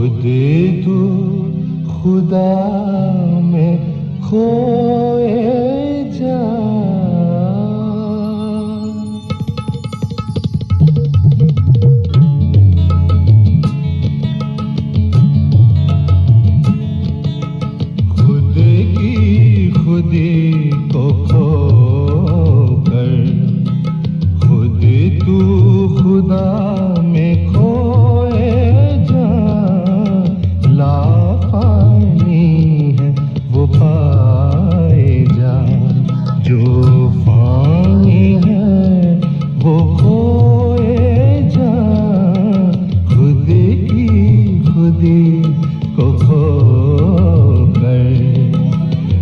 खुद तू खुदा में खोए जा। खुद की खुदी को खोकर खुद तू खुदा में खोए जा। लाफानी है वो पाए जा, जो फानी है वो खोए जा। खुद की खुदी को खोकर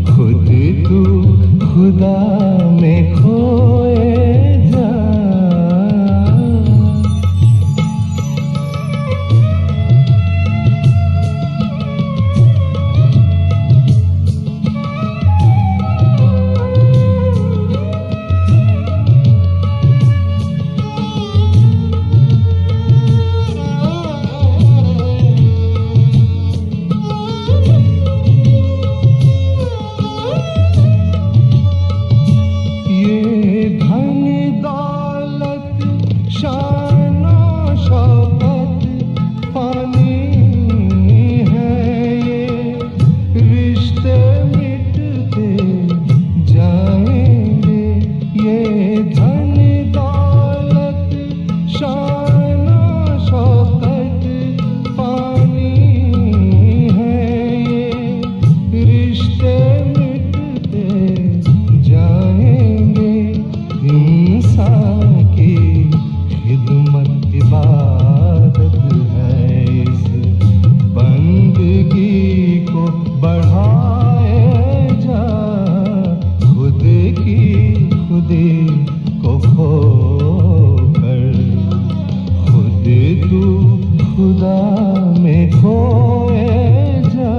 खुद तू खुदा में खोए जा। खुदा में खोए जा।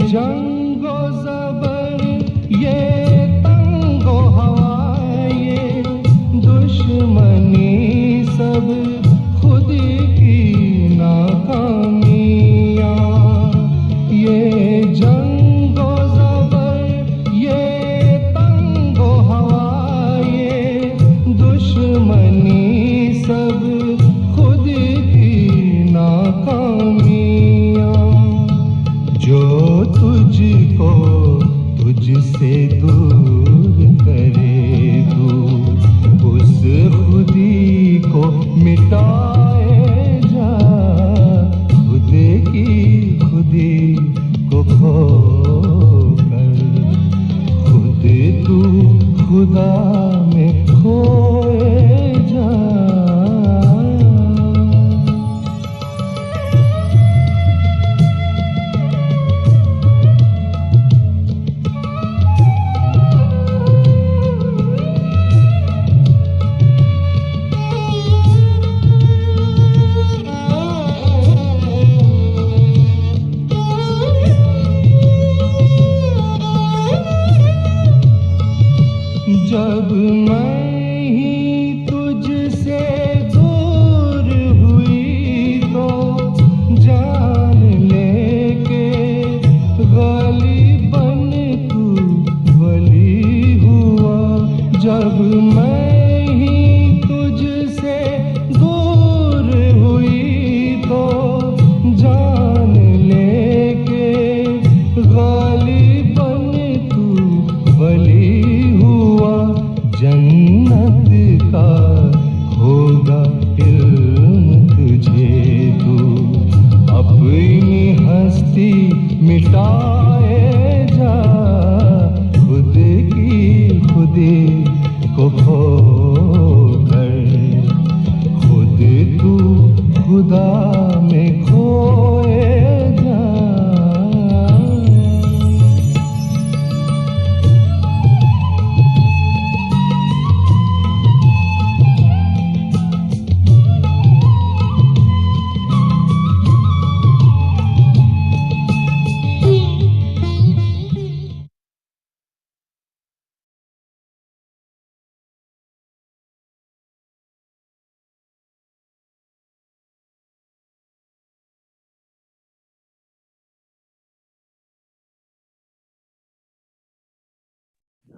जंगो ज़बर ये तंगो हवा ये दुश्मनी सब खुद की नाकामियाँ। ये जंगो ज़बर ये तंगो हवा ये दुश्मनी सब खुद की नाकामियाँ। जो तुझको तुझसे दूर करे तू उस खुदी को मिटाए जा। खुद की खुदी को खोकर खुद तू खुदा में खोए जा।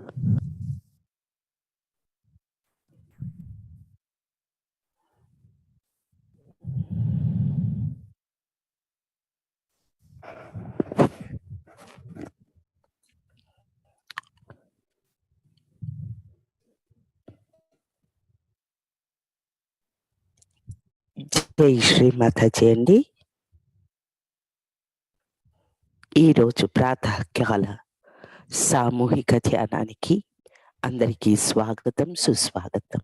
జై శ్రీమాతాజీ అండి. ఈరోజు ప్రాతకాల సామూహిక ధ్యానానికి అందరికీ స్వాగతం, సుస్వాగతం.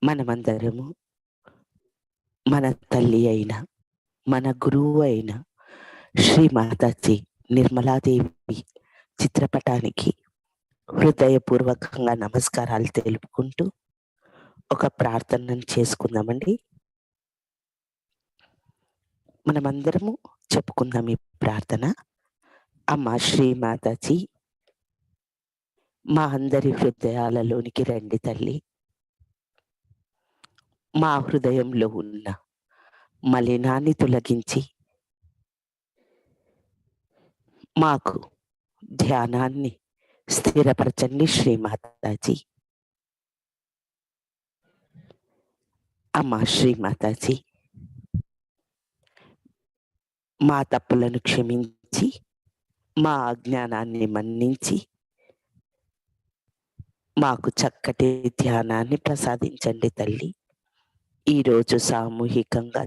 మనమందరము మన తల్లి అయిన, మన గురువు అయిన శ్రీమాతాజీ నిర్మలాదేవి చిత్రపటానికి హృదయపూర్వకంగా నమస్కారాలు తెలుపుకుంటూ ఒక ప్రార్థనను చేసుకుందామండి. మనమందరము చెప్పుకుందాం ఈ ప్రార్థన. అమ్మ శ్రీమాతాజీ, మా అందరి హృదయాలలోనికి రండి తల్లి. మా హృదయంలో ఉన్న మలినాన్ని తొలగించి మాకు ధ్యానాన్ని స్థిరపరచండి శ్రీమాతాజీ. అమ్మ శ్రీమాతాజీ, మా తప్పులను క్షమించి మా అజ్ఞానాన్ని మన్నించి మాకు చక్కటి ధ్యానాన్ని ప్రసాదించండి తల్లి. ఈరోజు సామూహికంగా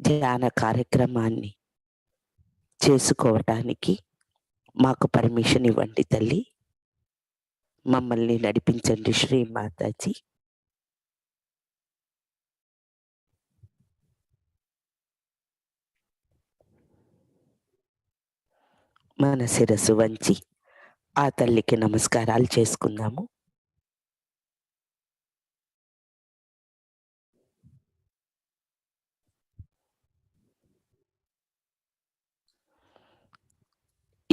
ధ్యాన కార్యక్రమాన్ని చేసుకోవటానికి మాకు పర్మిషన్ ఇవ్వండి తల్లి. మమ్మల్ని నడిపించండి శ్రీమాతాజీ. మన శిరస్సు వంచి ఆ తల్లికి నమస్కారాలు చేసుకుందాము.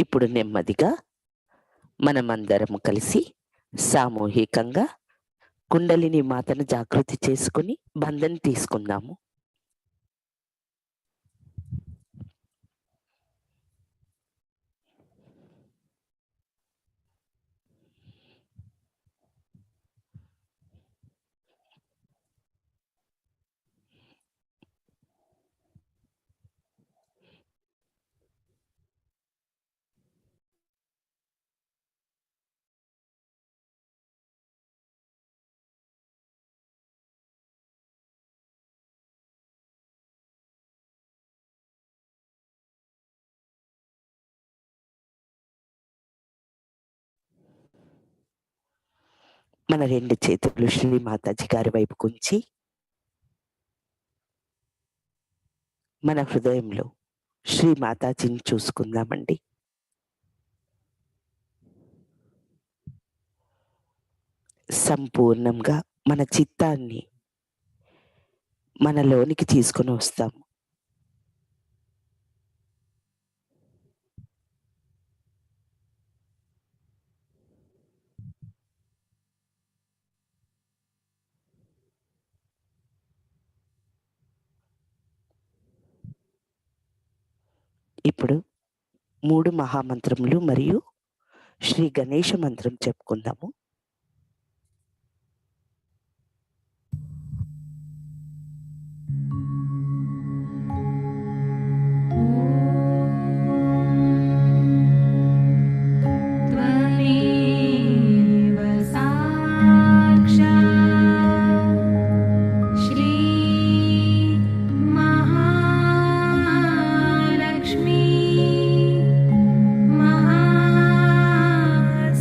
ఇప్పుడు నెమ్మదిగా మనమందరం కలిసి సామూహికంగా కుండలిని మాతను జాగృతి చేసుకుని బంధన తీసుకుందాము. మన రెండు చేతులు శ్రీమాతాజీ గారి వైపు కుంచి మన హృదయంలో శ్రీమాతాజీని చూసుకుందామండి. సంపూర్ణంగా మన చిత్తాన్ని మనలోనికి తీసుకొని వస్తాము. ఇప్పుడు 3 మహామంత్రములు మరియు శ్రీ గణేష మంత్రం చెప్పుకుందాము.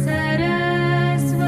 सरस्वती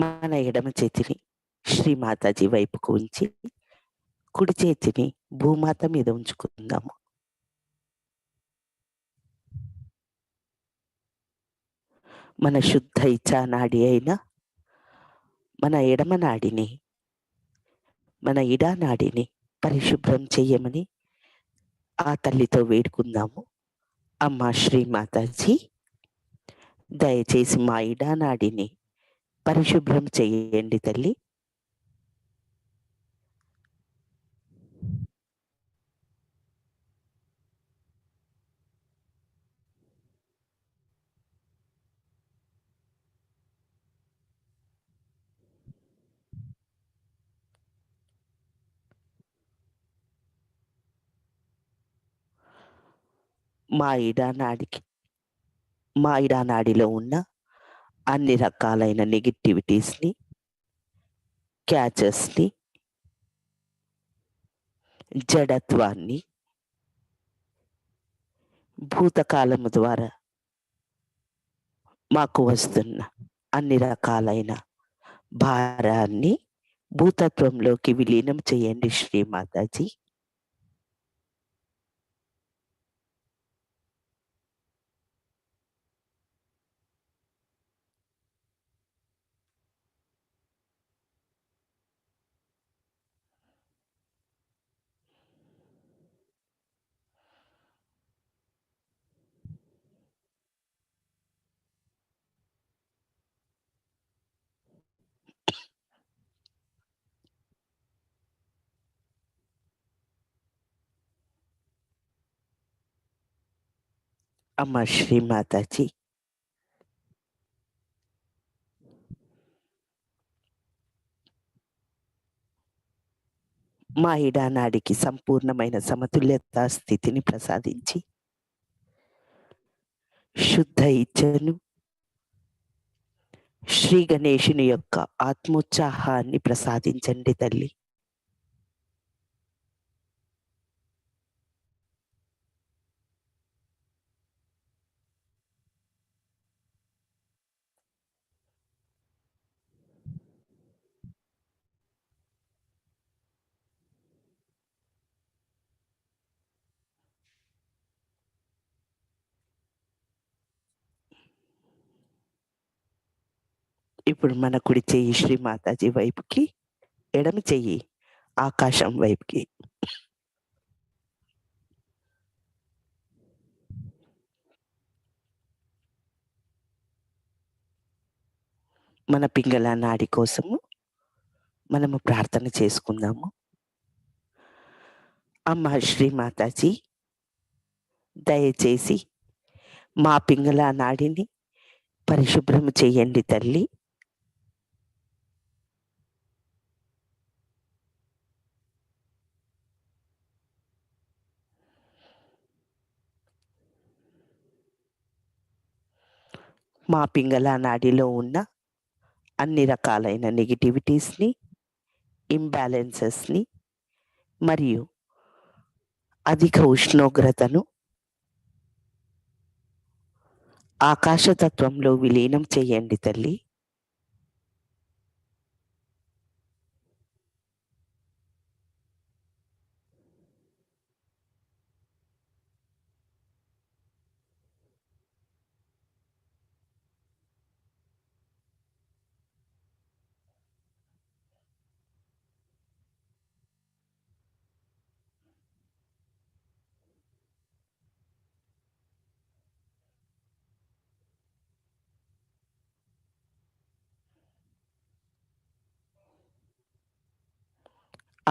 మన ఎడమ చేతిని శ్రీ మాతాజీ వైపుకు ఉంచి కుడి చేతిని భూమాత మీద ఉంచుకుందాము. మన శుద్ధ ఇచ్ఛా నాడి అయిన మన ఎడమ నాడిని, మన ఇడా నాడిని పరిశుభ్రం చెయ్యమని ఆ తల్లితో వేడుకుందాము. అమ్మా శ్రీ మాతాజీ, దయచేసి మా ఇడా నాడిని పరిశుభ్రం చెయ్యండి తల్లి. మా ఇడా నాడిలో ఉన్న అన్ని రకాలైన నెగిటివిటీస్ని, క్యాచెస్ని, జడత్వాన్ని, భూతకాలము ద్వారా మాకు వస్తున్న అన్ని రకాలైన భారాన్ని భూతత్వంలోకి విలీనం చేయండి శ్రీమాతాజీ. అమ్మ శ్రీమాతాజీ, మా ఇడానాడికి సంపూర్ణమైన సమతుల్యత స్థితిని ప్రసాదించి శుద్ధ ఇచ్ఛను, శ్రీ గణేశుని యొక్క ఆత్మోత్సాహాన్ని ప్రసాదించండి తల్లి. ఇప్పుడు మన కుడి చెయ్యి శ్రీ మాతాజీ వైపుకి, ఎడమ చెయ్యి ఆకాశం వైపుకి. మన పింగళ నాడి కోసము మనము ప్రార్థన చేసుకుందాము. అమ్మ శ్రీ మాతాజీ, దయచేసి మా పింగళ నాడిని పరిశుభ్రం చేయండి తల్లి. మా పింగళ నాడిలో ఉన్న అన్ని రకాలైన నెగిటివిటీస్ని, ఇంబ్యాలెన్సెస్ని మరియు అధిక ఉష్ణోగ్రతను ఆకాశతత్వంలో విలీనం చేయండి తల్లి.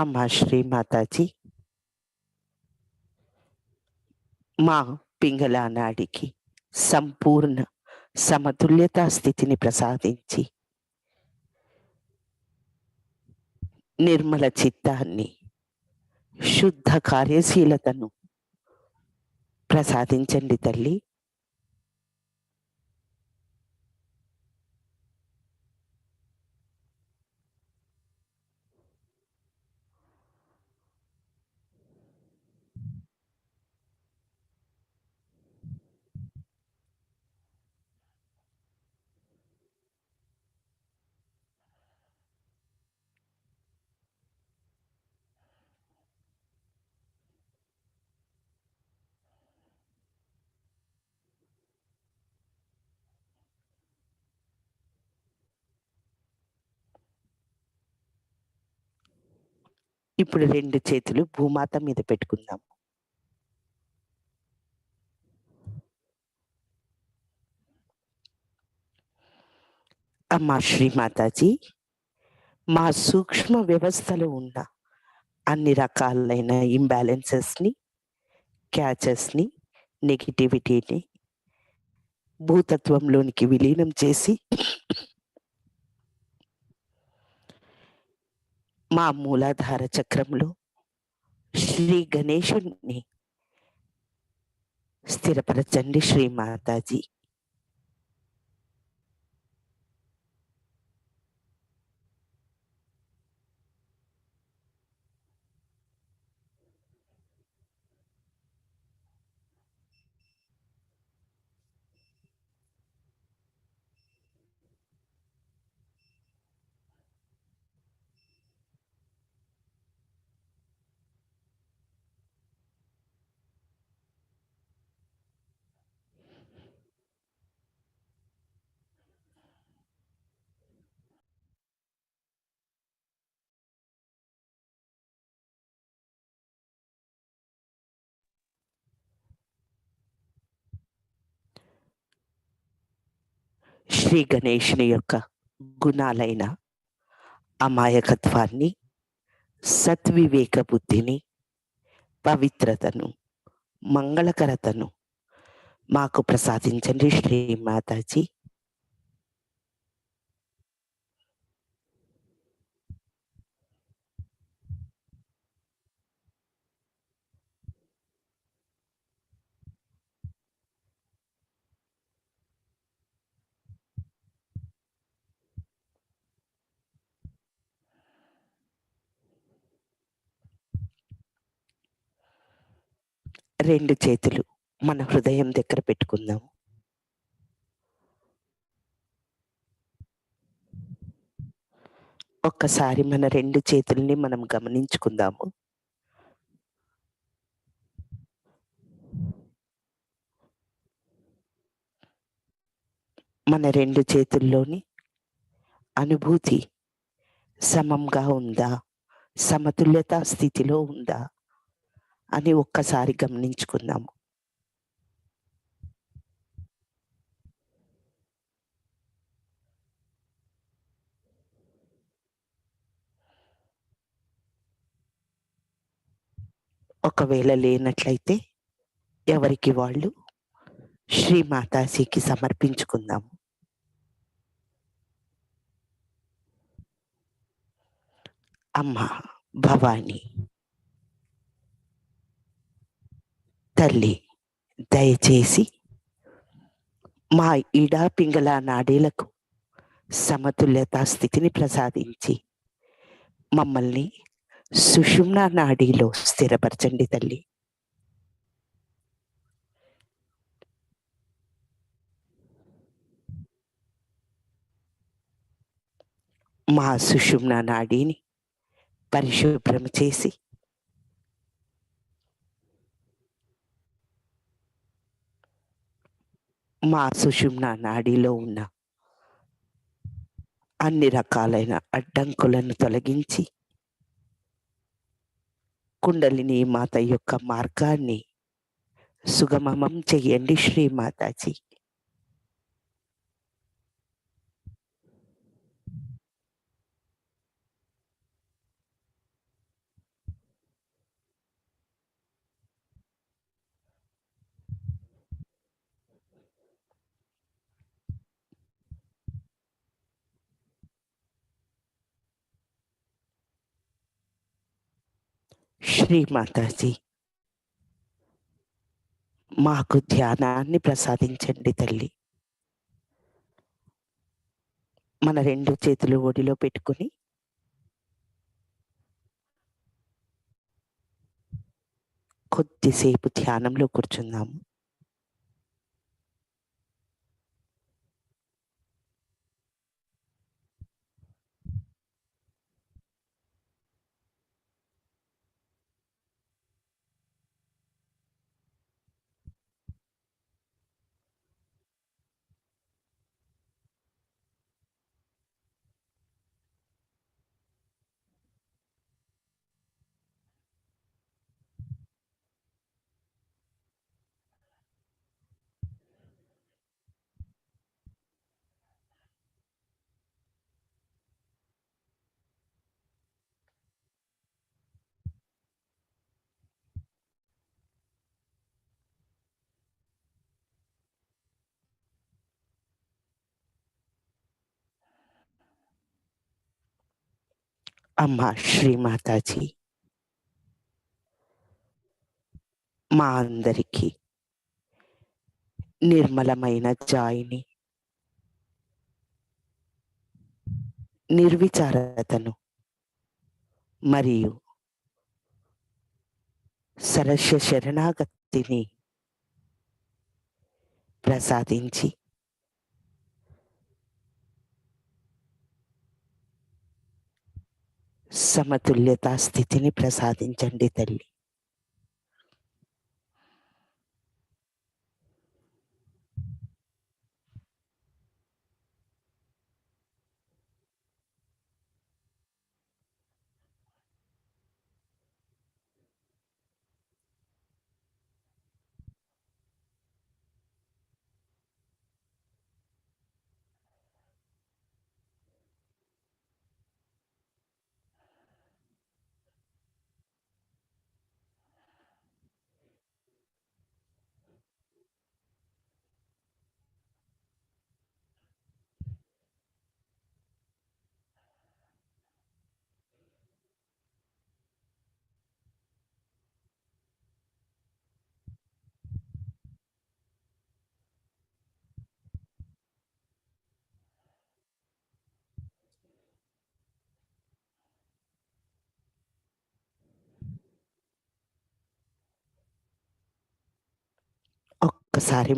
అమ్మ శ్రీ మాతాజీ, మా పింగళ నాడికి సంపూర్ణ సమతుల్యతా స్థితిని ప్రసాదించి నిర్మల చిత్తాన్ని, శుద్ధ కార్యశీలతను ప్రసాదించండి తల్లి. ఇప్పుడు రెండు చేతులు భూమాత మీద పెట్టుకుందాం. అమ్మా శ్రీమాతాజీ, మా సూక్ష్మ వ్యవస్థలో ఉన్న అన్ని రకాలైన ఇంబ్యాలెన్సెస్ని, క్యాచెస్ని, నెగిటివిటీని భూతత్వంలోనికి విలీనం చేసి మా మూలాధార చక్రంలో శ్రీ గణేశుని స్థిరపరచండి శ్రీమాతాజీ. శ్రీ గణేశుని యొక్క గుణాలైన అమాయకత్వాన్ని, సద్వివేక బుద్ధిని, పవిత్రతను, మంగళకరతను మాకు ప్రసాదించండి శ్రీమాతాజీ. రెండు చేతులు మన హృదయం దగ్గర పెట్టుకుందాం. ఒక్కసారి మన రెండు చేతుల్ని మనం గమనించుకుందాము. మన రెండు చేతుల్లోని అనుభూతి సమంగా ఉందా, సమతుల్యత స్థితిలో ఉందా అని ఒక్కసారి గమనించుకుందాము. ఒకవేళ లేనట్లయితే ఎవరికి వాళ్ళు శ్రీమాతాజీకి సమర్పించుకుందాము. అమ్మ భవాని, తల్లి, దయచేసి మా ఇడా పింగళ నాడీలకు సమతుల్యతా స్థితిని ప్రసాదించి మమ్మల్ని సుషుమ్న నాడీలో స్థిరపరచండి తల్లి. మా సుషుమ్న నాడీని పరిశుభ్రం చేసి మా సుషుమ్న నాడీలో ఉన్న అన్ని రకాలైన అడ్డంకులను తొలగించి కుండలిని మాత యొక్క మార్గాన్ని సుగమమం చెయ్యండి శ్రీమాతాజీ. శ్రీమాతాజీ, మాకు ధ్యానాన్ని ప్రసాదించండి తల్లి. మన రెండు చేతులు ఒడిలో పెట్టుకుని కొద్దిసేపు ధ్యానంలో కూర్చుందాము. అమ్మ శ్రీ మాతాజీ మా అందరికీ నిర్మలమైన జాయిని, నిర్విచారతను మరియు సరస్య శరణాగతిని ప్రసాదించి సమతుల్యతా స్థితిని ప్రసాదించండి తల్లి.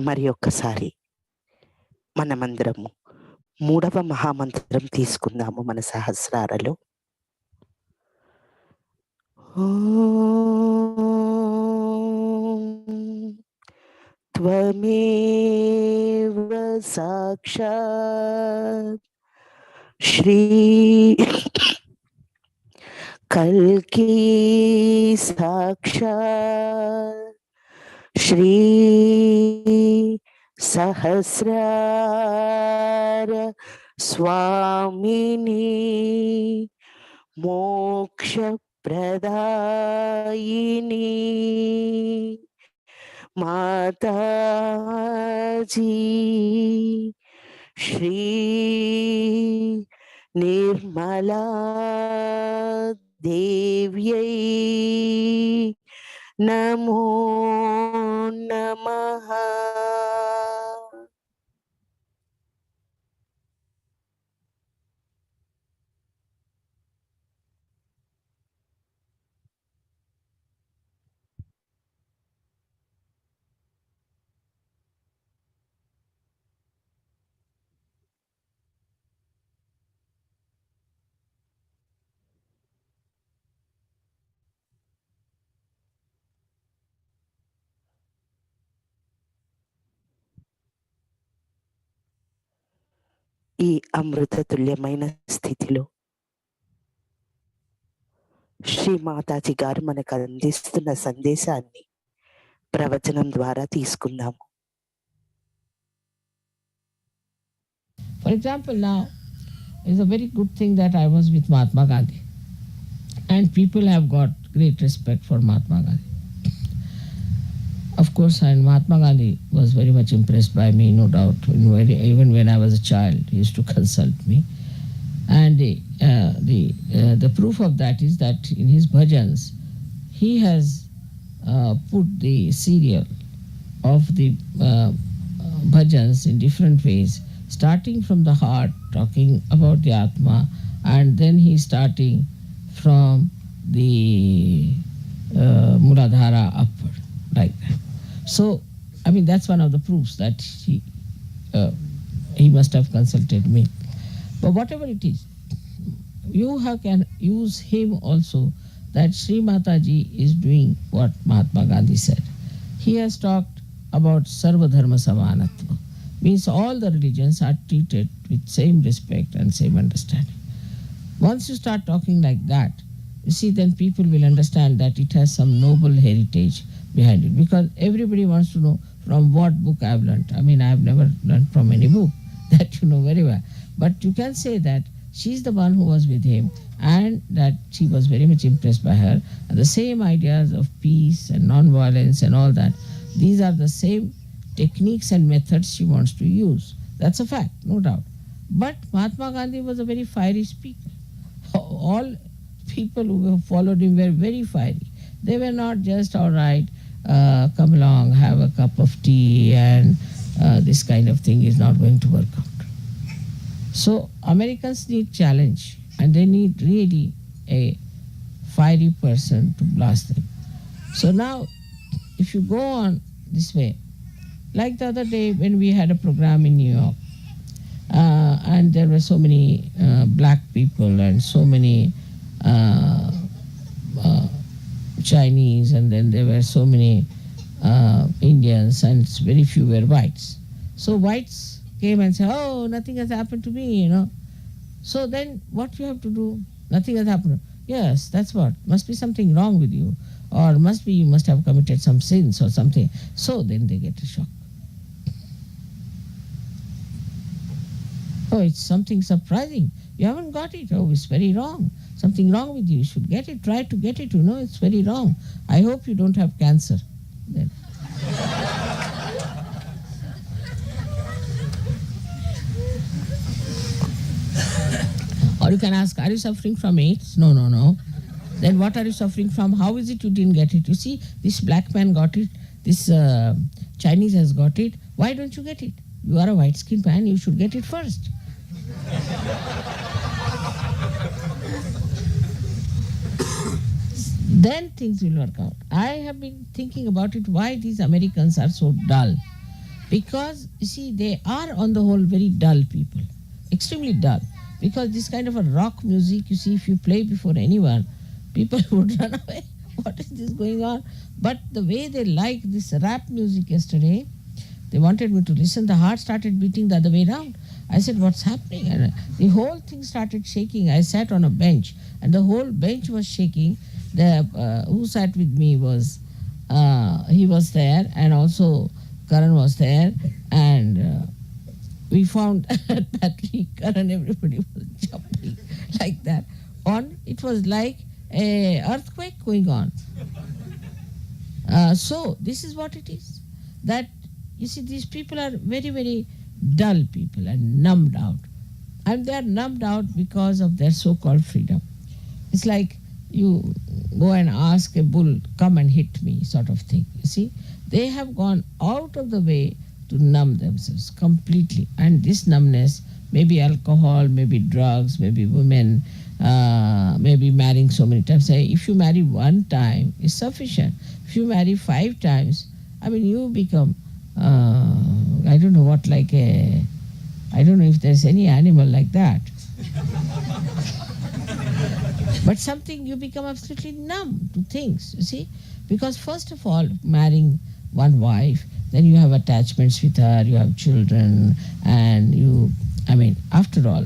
మరి ఒక్కసారి మనమందరము 3వ మహామంత్రం తీసుకుందాము మన సహస్రారలో. త్వమేవ సాక్షాత్ శ్రీ కల్కి సాక్షాత్ శ్రీ సహస్రార స్వామిని మోక్ష ప్రదాయిని మాతాజీ శ్రీ నిర్మలా దేవ్యై నమో నమః. ఈ అమృత తుల్యమైన స్థితిలో శ్రీ మాతాజీ గారు మనకు అందిస్తున్న సందేశాన్ని ప్రవచనం ద్వారా తీసుకుందాము. For example, now it's a very good thing that I was with Mahatma Gandhi, and people have got great respect for Mahatma Gandhi. Of course, and Mahatma Gandhi was very much impressed by me, no doubt. Even when I was a child, he used to consult me. And the proof of that is that in his bhajans, he has put the serial of the bhajans in different ways, starting from the heart, talking about the Atma, and then he's starting from the Muladhara upward, like that. So, I mean, that's one of the proofs that he must have consulted me. But whatever it is, you can use him also, that Sri Mataji is doing what Mahatma Gandhi said. He has talked about Sarva Dharma Samanatva, means all the religions are treated with same respect and same understanding. Once you start talking like that, you see, then people will understand that it has some noble heritage behind it, because everybody wants to know from what book I have learnt. I mean, I have never learnt from any book, that you know very well. But you can say that she's the one who was with him, and that she was very much impressed by her. And the same ideas of peace and non-violence and all that, these are the same techniques and methods she wants to use. That's a fact, no doubt. But Mahatma Gandhi was a very fiery speaker. All people who followed him were very fiery. They were not just, all right, come along, have a cup of tea, and this kind of thing is not going to work out. So Americans need challenge, and they need really a fiery person to blast them. So now, if you go on this way, like the other day when we had a program in New York, and there were so many black people and so many uh, Chinese, and then there were so many Indians, and very few were whites. So whites came and said, "Oh, nothing has happened to me." So then what you have to do? Nothing has happened. Yes, that's what. Must be something wrong with you, or must be you must have committed some sins or something. So then they get a shock. Oh, it's something surprising. You haven't got it. Oh, it's very wrong. Something wrong with you. You should get it. Try to get it. It's very wrong. I hope you don't have cancer. Then. Or you can ask, are you suffering from AIDS? No, no, no. Then what are you suffering from? How is it you didn't get it? You see, this black man got it. This Chinese has got it. Why don't you get it? You are a white-skinned man. You should get it first. Then things will work out. I have been thinking about it, why these Americans are so dull. Because, you see, they are on the whole very dull people. Extremely dull. Because this kind of a rock music, you see, if you play before anyone, people would run away. What is this going on? But the way they like this rap music yesterday, they wanted me to listen. The heart started beating the other way around. I said, what's happening? And the whole thing started shaking. I sat on a bench, and the whole bench was shaking. The who sat with me was, he was there, and also Karan was there, and we found that Karan, everybody was jumping like that. It was like an earthquake going on. So this is what it is. That, you see, these people are very, very dull people and numbed out. And they are numbed out because of their so-called freedom. It's like you go and ask a bull, come and hit me, sort of thing. You see, they have gone out of the way to numb themselves completely. And this numbness, maybe alcohol, maybe drugs, maybe women, maybe marrying so many times. Say, if you marry one time, it's sufficient. If you marry 5 times, I mean, you become, I don't know what, like I don't know if there's any animal like that. But something, you become absolutely numb to things, you see. Because first of all, marrying one wife, then you have attachments with her, you have children, and after all,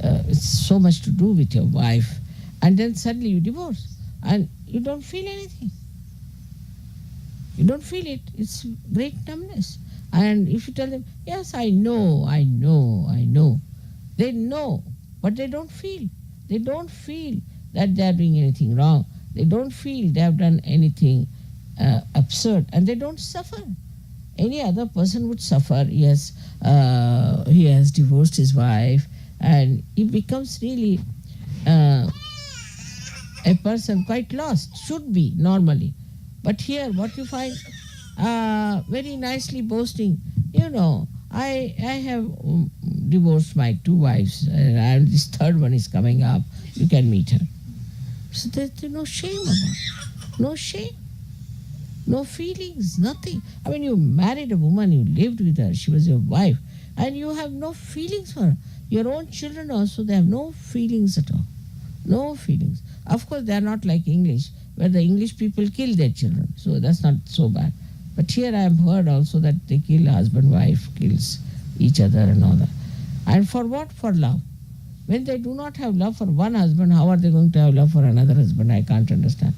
it's so much to do with your wife. And then suddenly you divorce, and you don't feel anything. You don't feel it. It's great numbness. And if you tell them, yes, I know, they know, but they don't feel. They don't feel that they are doing anything wrong. They don't feel they have done anything absurd, and they don't suffer. Any other person would suffer. Yes, he has divorced his wife, and he becomes really a person quite lost, should be normally. But here, what you find, very nicely boasting, I have divorced my 2 wives, and this 3rd one is coming up. You can meet her. So there's no shame about it. No shame. No feelings, nothing. I mean, you married a woman, you lived with her, she was your wife, and you have no feelings for her. Your own children also, they have no feelings at all. No feelings. Of course, they are not like English, where the English people kill their children. So that's not so bad. But here I have heard also that they kill husband, wife, kills each other and all that. And for what? For love. When they do not have love for one husband, how are they going to have love for another husband? I can't understand.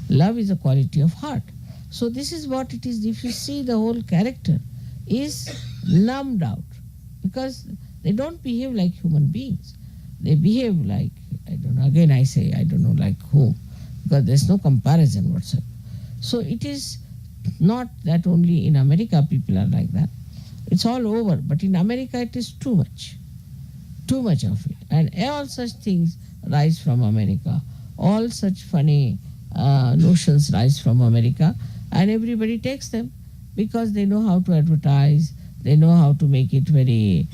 Love is a quality of heart. So this is what it is. If you see, the whole character is numbed out, because they don't behave like human beings. They behave like, I don't know, again I say, I don't know like whom, because there's no comparison whatsoever. So it is not that only in America people are like that. It's all over. But in America it is too much of it. And all such things rise from America. All such funny notions rise from America, and everybody takes them because they know how to advertise, they know how to make it very,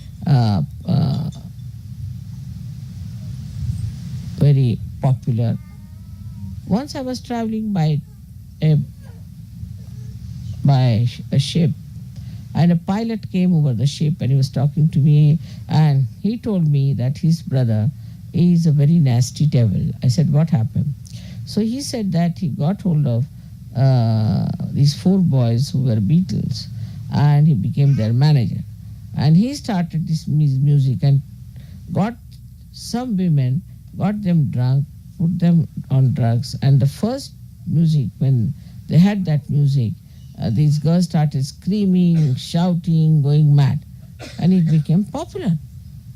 very popular. Once I was traveling a, a ship, and a pilot came over the ship and he was talking to me, and he told me that his brother is a very nasty devil. I said, what happened? So he said that he got hold of these four boys who were Beatles, and he became their manager. And he started this music and got some women, got them drunk, put them on drugs. And the first music, when they had that music, these girls started screaming, shouting, going mad, and it became popular.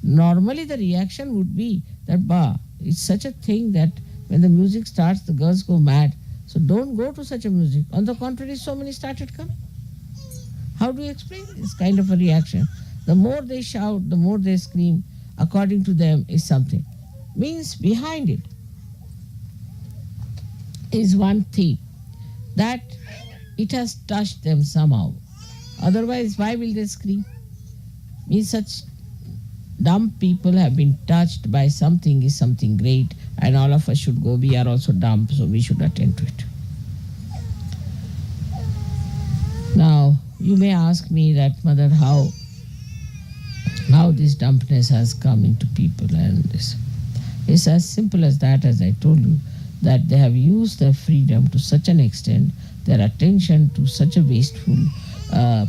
Normally, the reaction would be that, bah, it's such a thing that when the music starts, the girls go mad. So don't go to such a music. On the contrary, so many started coming. How do you explain this kind of a reaction? The more they shout, the more they scream, according to them, is something. Means behind it is one thing, that it has touched them somehow. Otherwise, why will they scream? Means such dumb people have been touched by something is something great, and all of us should go. We are also dumb, so we should attend to it. Now, you may ask me that, Mother, how this dumbness has come into people, and this. It's as simple as that, as I told you, that they have used their freedom to such an extent, their attention to such a wasteful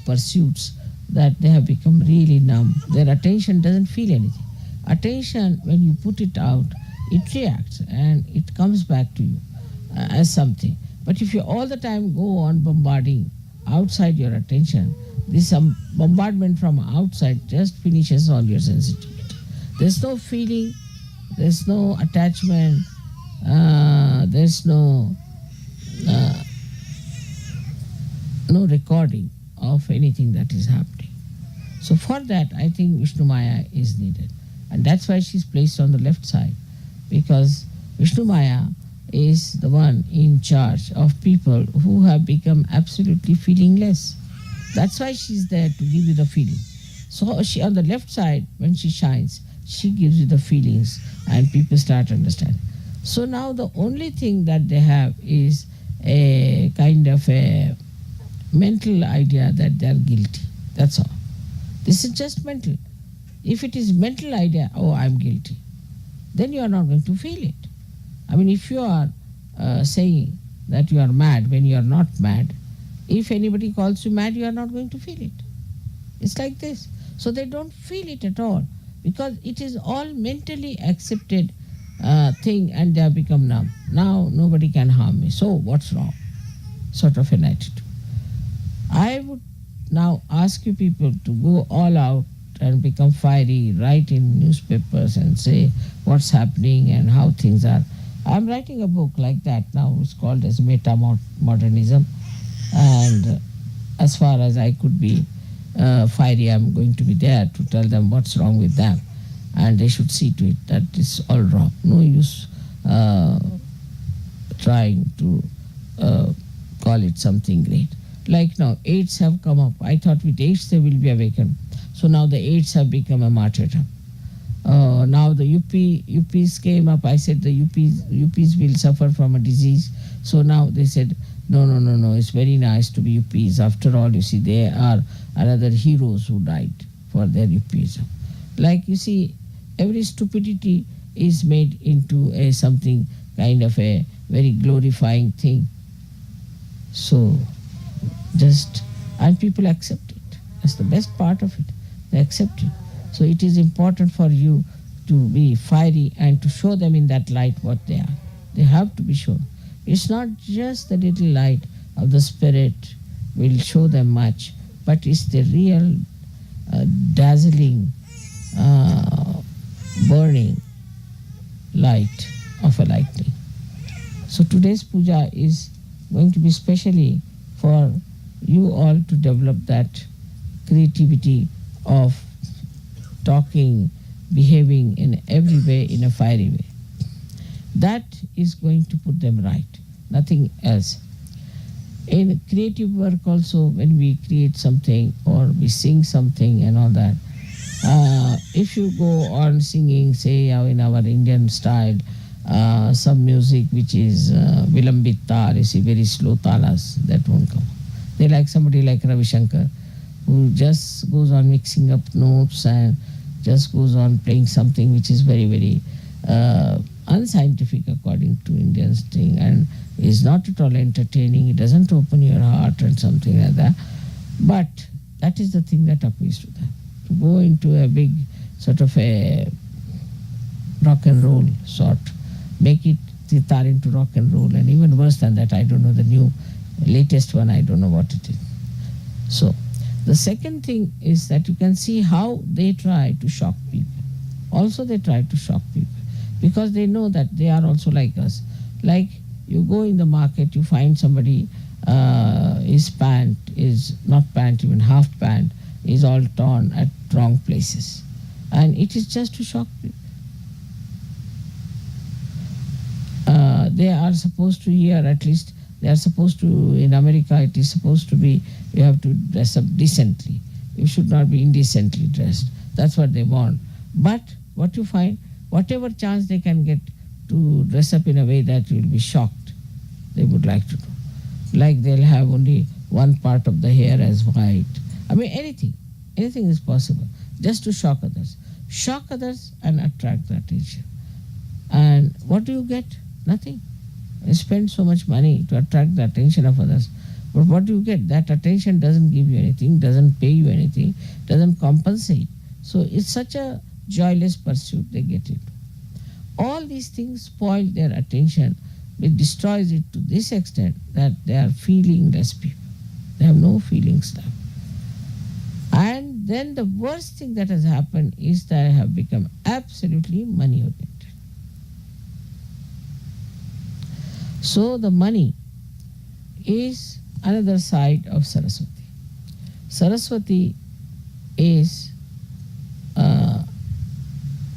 pursuits, that they have become really numb. Their attention doesn't feel anything. Attention, when you put it out, it reacts and it comes back to you as something. But if you all the time go on bombarding outside your attention, this bombardment from outside just finishes all your sensitivity. There's no feeling, there's no attachment, there's no recording of anything that is happening. So for that, I think Vishnu Maya is needed. And that's why she's placed on the left side, because Vishnu Maya is the one in charge of people who have become absolutely feelingless. That's why she's there, to give you the feeling. So she, on the left side, when she shines, she gives you the feelings and people start understanding. So now the only thing that they have is a kind of a mental idea that they are guilty. That's all. This is just mental. If it is mental idea, oh, I'm guilty, then you are not going to feel it. I mean, if you are saying that you are mad when you are not mad, if anybody calls you mad, you are not going to feel it. It's like this. So they don't feel it at all, because it is all mentally accepted thing, and they have become numb. Now nobody can harm me, so what's wrong? Sort of an attitude. I would now ask you people to go all out and become fiery, write in newspapers and say what's happening and how things are. I'm writing a book like that now. It's called as Meta-Modernism. And as far as I could be fiery, I'm going to be there to tell them what's wrong with them. And they should see to it that it's all wrong. No use trying to call it something great. Like now, AIDS have come up. I thought with AIDS they will be awakened. So now the AIDS have become a martyrdom. Now the UPs came up. I said the UPs will suffer from a disease. So now they said, no, it's very nice to be UPs. After all, you see, they are another heroes who died for their UPs. Like, you see, every stupidity is made into a something kind of a very glorifying thing. So and people accept it. That's the best part of it. They accept it. So it is important for you to be fiery and to show them in that light what they are. They have to be shown. It's not just the little light of the spirit will show them much, but it's the real dazzling, burning light of a lightning. So today's puja is going to be specially for you all to develop that creativity of talking, behaving in every way in a fiery way. That is going to put them right, nothing else. In creative work also, when we create something or we sing something and all that, if you go on singing, say in our Indian style, some music which is vilambit tal, you see, very slow talas, that won't come. They like somebody like Ravi Shankar, who just goes on mixing up notes and just goes on playing something which is very, very unscientific according to Indians thing, and is not at all entertaining. It doesn't open your heart and something like that. But that is the thing that appeals to them. To go into a big sort of a rock and roll sort, make it sitar into rock and roll, and even worse than that, I don't know the new latest one, I don't know what it is. So the second thing is that you can see how they try to shock people. Also they try to shock people because they know that they are also like us. Like you go in the market, you find somebody, his pant is not pant, even half pant is all torn at wrong places, and it is just to shock people. They are supposed to hear, at least they are supposed to, in America it is supposed to be, you have to dress up decently, you should not be indecently dressed. That's what they want. But what you find, whatever chance they can get to dress up in a way that you will be shocked, they would like to do. Like they'll have only one part of the hair as white. I mean, anything is possible, just to shock others. Shock others and attract the attention. And what do you get? Nothing. You spend so much money to attract the attention of others. But what do you get? That attention doesn't give you anything, doesn't pay you anything, doesn't compensate. So it's such a joyless pursuit they get into. All these things spoil their attention. It destroys it to this extent that they are feelingless people. They have no feelings left. And then the worst thing that has happened is that they have become absolutely money oriented. So the money is another side of Saraswati. Saraswati is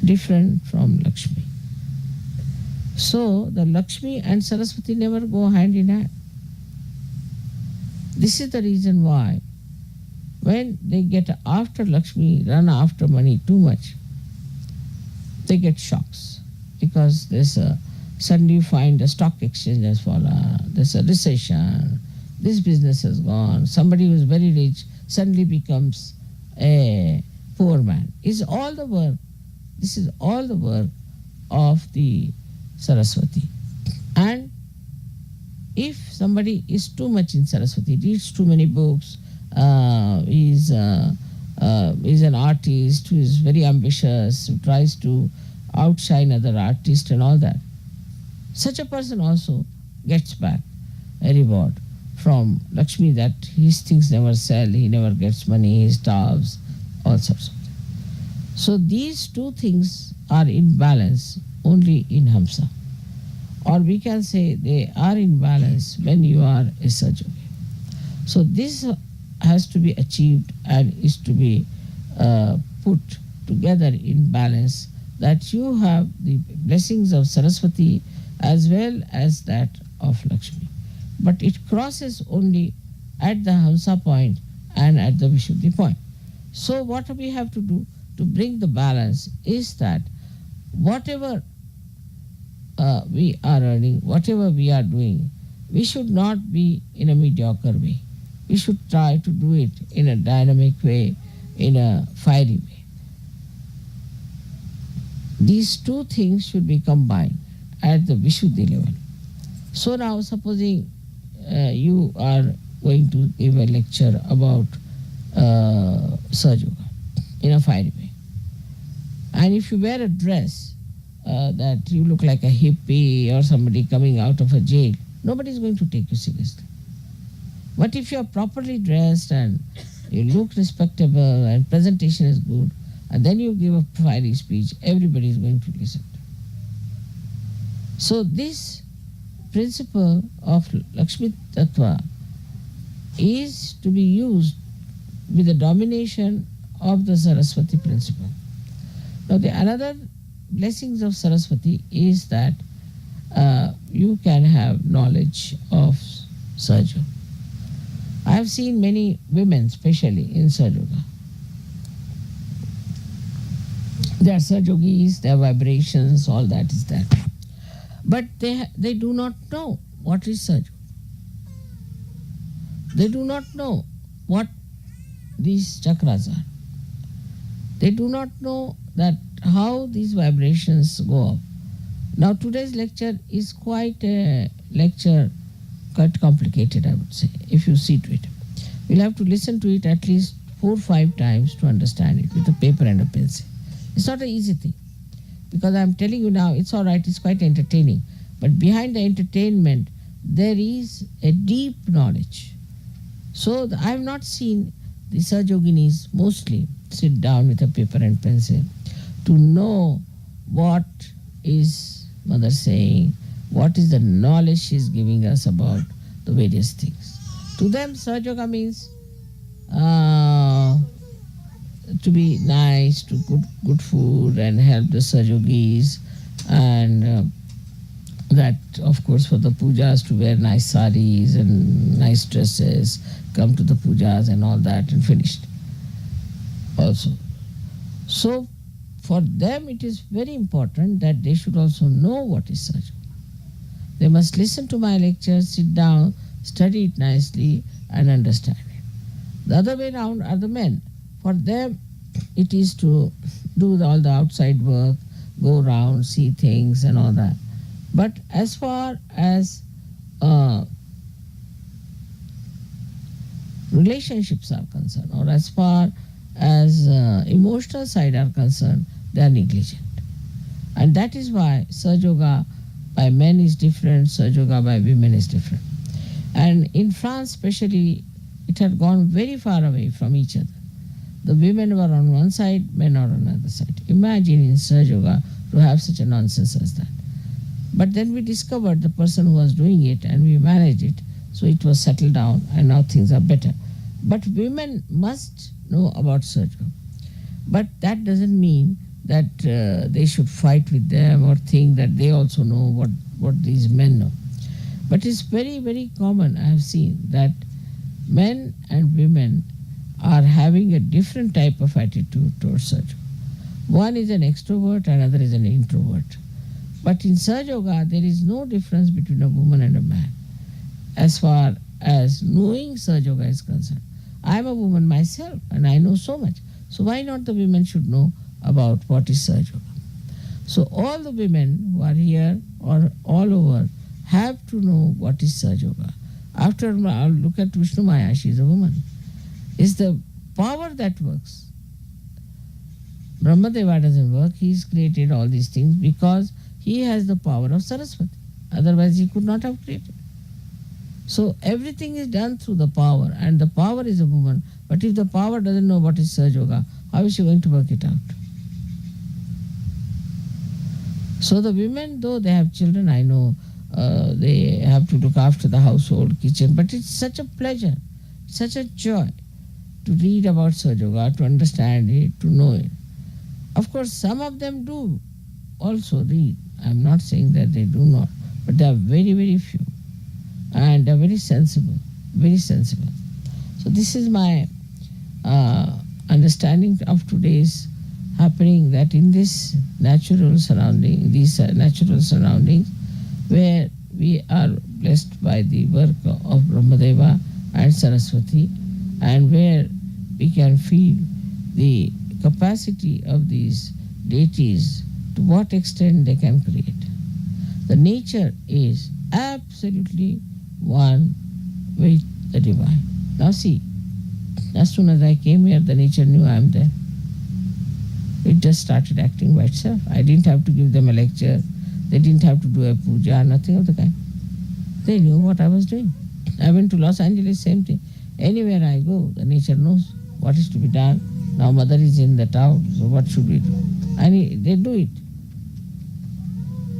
different from Lakshmi. So the Lakshmi and Saraswati never go hand in hand. This is the reason why when they get after Lakshmi, run after money too much, they get shocks, because suddenly you find the stock exchange has fallen, there's a recession, this business has gone, somebody who is very rich suddenly becomes a poor man. This is all the work of the Saraswati. And if somebody is too much in Saraswati, reads too many books, is an artist who is very ambitious, who tries to outshine other artists and all that, such a person also gets back a reward from Lakshmi, that his things never sell, he never gets money, he starves, all sorts of things. So these two things are in balance only in Hamsa. Or we can say they are in balance when you are a Sahaja. So this has to be achieved and is to be put together in balance, that you have the blessings of Saraswati as well as that of Lakshmi. But it crosses only at the Hamsa point and at the Vishuddhi point. So what we have to do to bring the balance is that whatever we are earning, whatever we are doing, we should not be in a mediocre way. We should try to do it in a dynamic way, in a fiery way. These two things should be combined at the Vishuddhi level. So now supposing you are going to give a lecture about Sahaja Yoga in a fiery way. And if you wear a dress that you look like a hippie or somebody coming out of a jail, nobody is going to take you seriously. But if you are properly dressed and you look respectable and presentation is good, and then you give a fiery speech, everybody is going to listen. So this principle of Lakshmi Tattva is to be used with the domination of the Saraswati principle. Now the another blessings of Saraswati is that you can have knowledge of Sahaja. I have seen many women, especially in Sahaja. They are Sahajogis, their vibrations, all that is there. But they do not know what is Sahaja. They do not know what these chakras are. They do not know that how these vibrations go up. Now today's lecture is quite a lecture, quite complicated, I would say, if you see to it. You'll have to listen to it at least 4 or 5 times to understand it with a paper and a pencil. It's not an easy thing, because I'm telling you now, it's all right, it's quite entertaining. But behind the entertainment, there is a deep knowledge. So I have not seen the Sahajoginis mostly sit down with a paper and pencil to know what is Mother saying, what is the knowledge she is giving us about the various things. To them, Sahaja means to be nice, to good food and help the Sahajogis, and that of course for the pujas to wear nice saris and nice dresses, come to the pujas and all that, and finished also. So for them it is very important that they should also know what is Sahaja. They must listen to my lectures, sit down, study it nicely and understand it. The other way around are the men. For them it is to do all the outside work, go around, see things and all that. But as far as relationships are concerned, or as far as emotional side are concerned, they are negligent. And that is why Sahaja by men is different, Sahaja by women is different. And in France especially, it had gone very far away from each other. The women were on one side, men are on the other side. Imagine in Sahaja to have such a nonsense as that. But then we discovered the person who was doing it and we managed it. So it was settled down and now things are better. But women must know about Sahaja. But that doesn't mean that they should fight with them or think that they also know what these men know. But it's very, very common, I have seen, that men and women are having a different type of attitude towards Sahaja. One is an extrovert, another is an introvert. But in Sahaja, there is no difference between a woman and a man as far as knowing Sahaja is concerned. I am a woman myself and I know so much. So why not the women should know about what is Sahaja? So all the women who are here or all over have to know what is Sahaja. After all, look at Vishnu Maya, she is a woman. It's the power that works. Brahmadeva doesn't work. He's created all these things because he has the power of Saraswati. Otherwise he could not have created. So everything is done through the power, and the power is a woman. But if the power doesn't know what is Sahaja, how is she going to work it out? So the women, though they have children, I know they have to look after the household, kitchen, but it's such a pleasure, such a joy to read about Sahaja, to understand it, to know it. Of course, some of them do also read. I'm not saying that they do not, but they are very, very few. And they are very sensible, very sensible. So this is my understanding of today's happening, that in this natural surrounding, these natural surroundings, where we are blessed by the work of Brahmadeva and Saraswati, and where we can feel the capacity of these deities, to what extent they can create. The nature is absolutely one with the divine. Now see, as soon as I came here, the nature knew I am there. It just started acting by itself. I didn't have to give them a lecture. They didn't have to do a puja, nothing of the kind. They knew what I was doing. I went to Los Angeles, same thing. Anywhere I go, the nature knows what is to be done. Now mother is in the town, so what should we do? And they do it.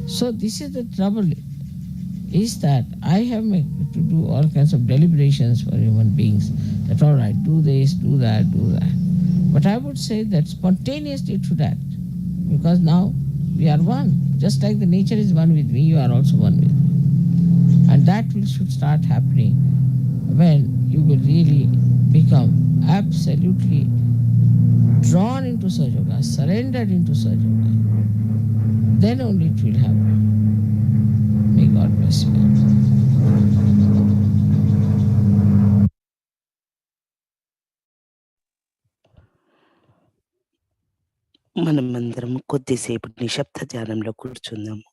So this is the trouble, is that I have to do all kinds of deliberations for human beings. That all right, do this, do that, do that. But I would say that spontaneously it should act. Because now We are one. Just like the nature is one with me, you are also one with me. And that should start happening when you will really become absolutely drawn into Sahaja Yoga, surrendered into Sahaja Yoga. Then only it will happen. May God bless you. మనమందరం కొద్దిసేపు నిశ్శబ్ద ధ్యానంలో కూర్చుందాము.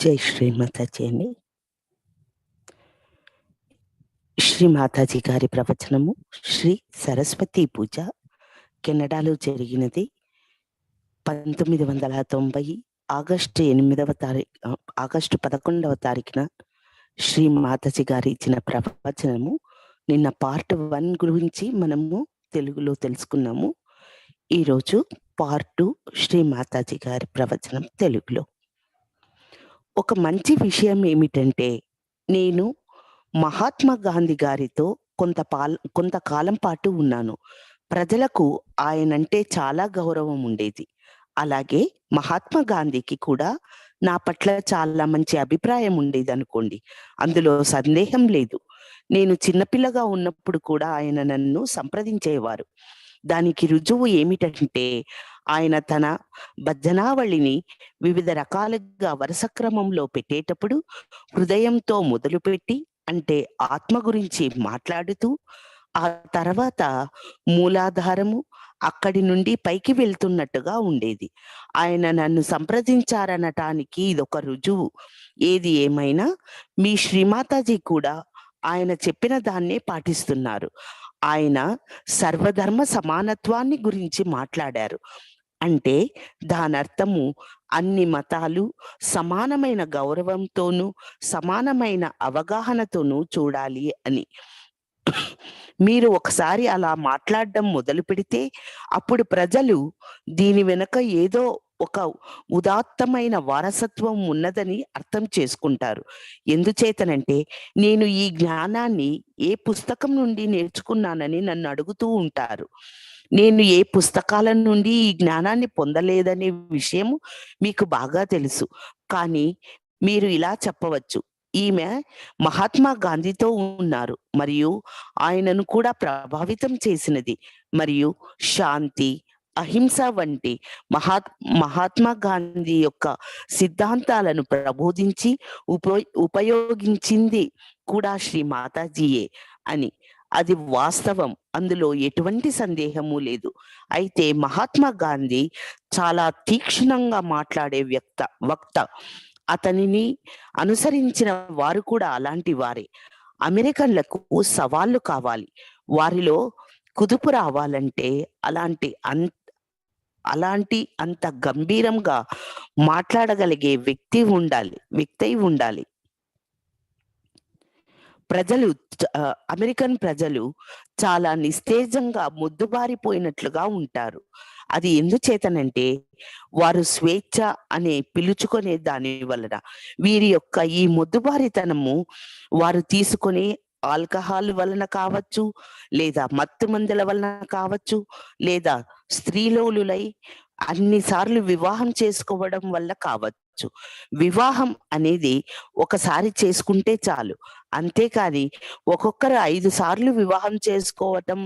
జై శ్రీ మాతాజీ అండి. శ్రీ మాతాజీ గారి ప్రవచనము శ్రీ సరస్వతి పూజ కెనడాలో జరిగినది 1990 ఆగస్టు 11వ తారీఖున శ్రీ మాతాజీ గారు ఇచ్చిన ప్రవచనము. నిన్న పార్ట్ 1 గురించి మనము తెలుగులో తెలుసుకున్నాము. ఈరోజు పార్ట్ 2 శ్రీ మాతాజీ గారి ప్రవచనం తెలుగులో. ఒక మంచి విషయం ఏమిటంటే, నేను మహాత్మా గాంధీ గారితో కొంతకాలం పాటు ఉన్నాను. ప్రజలకు ఆయనంటే చాలా గౌరవం ఉండేది. అలాగే మహాత్మా గాంధీకి కూడా నా పట్ల చాలా మంచి అభిప్రాయం ఉండేది అనుకోండి, అందులో సందేహం లేదు. నేను చిన్నపిల్లగా ఉన్నప్పుడు కూడా ఆయన నన్ను సంప్రదించేవారు. దానికి రుజువు ఏమిటంటే ఆయన తన భజనావళిని వివిధ రకాలుగా వరుస క్రమంలో పెట్టేటప్పుడు హృదయంతో మొదలుపెట్టి, అంటే ఆత్మ గురించి మాట్లాడుతూ, ఆ తర్వాత మూలాధారము, అక్కడి నుండి పైకి వెళ్తున్నట్టుగా ఉండేది. ఆయన నన్ను సంప్రదించారనటానికి ఇదొక రుజువు. ఏది ఏమైనా మీ శ్రీమాతాజీ కూడా ఆయన చెప్పిన దాన్నే పాటిస్తున్నారు. ఆయన సర్వధర్మ సమానత్వాన్ని గురించి మాట్లాడారు. అంటే దానర్థము అన్ని మతాలు సమానమైన గౌరవంతోనూ సమానమైన అవగాహనతోనూ చూడాలి అని. మీరు ఒకసారి అలా మాట్లాడడం మొదలు పెడితే అప్పుడు ప్రజలు దీని వెనుక ఏదో ఒక ఉదాత్తమైన వారసత్వం ఉన్నదని అర్థం చేసుకుంటారు. ఎందుచేతనంటే నేను ఈ జ్ఞానాన్ని ఏ పుస్తకం నుండి నేర్చుకున్నానని నన్ను అడుగుతూ ఉంటారు. నేను ఏ పుస్తకాల నుండి ఈ జ్ఞానాన్ని పొందలేదనే విషయం మీకు బాగా తెలుసు. కానీ మీరు ఇలా చెప్పవచ్చు, ఈమె మహాత్మా గాంధీతో ఉన్నారు మరియు ఆయనను కూడా ప్రభావితం చేసినది, మరియు శాంతి, అహింస వంటి మహాత్మా గాంధీ యొక్క సిద్ధాంతాలను ప్రబోధించి ఉపయోగించింది కూడా శ్రీ మాతాజీయే అని. అది వాస్తవం, అందులో ఎటువంటి సందేహము లేదు. అయితే మహాత్మా గాంధీ చాలా తీక్షణంగా మాట్లాడే వక్త. అతనిని అనుసరించిన వారు కూడా అలాంటి వారే. అమెరికన్లకు సవాళ్లు కావాలి. వారిలో కుదుపు రావాలంటే అంత గంభీరంగా మాట్లాడగలిగే వ్యక్తి ఉండాలి. అమెరికన్ ప్రజలు చాలా నిస్తేజంగా ముద్దుబారిపోయినట్లుగా ఉంటారు. అది ఎందుచేతనంటే వారు స్వేచ్ఛ అనే పిలుచుకునే దాని వలన. వీరి యొక్క ఈ మొద్దుబారితనము వారు తీసుకునే ఆల్కహాల్ వలన కావచ్చు, లేదా మత్తు మందుల వలన కావచ్చు, లేదా స్త్రీలోలులై అన్నిసార్లు వివాహం చేసుకోవడం వల్ల కావచ్చు. వివాహం అనేది ఒకసారి చేసుకుంటే చాలు, అంతేకాని ఒక్కొక్కరు 5 సార్లు వివాహం చేసుకోవటం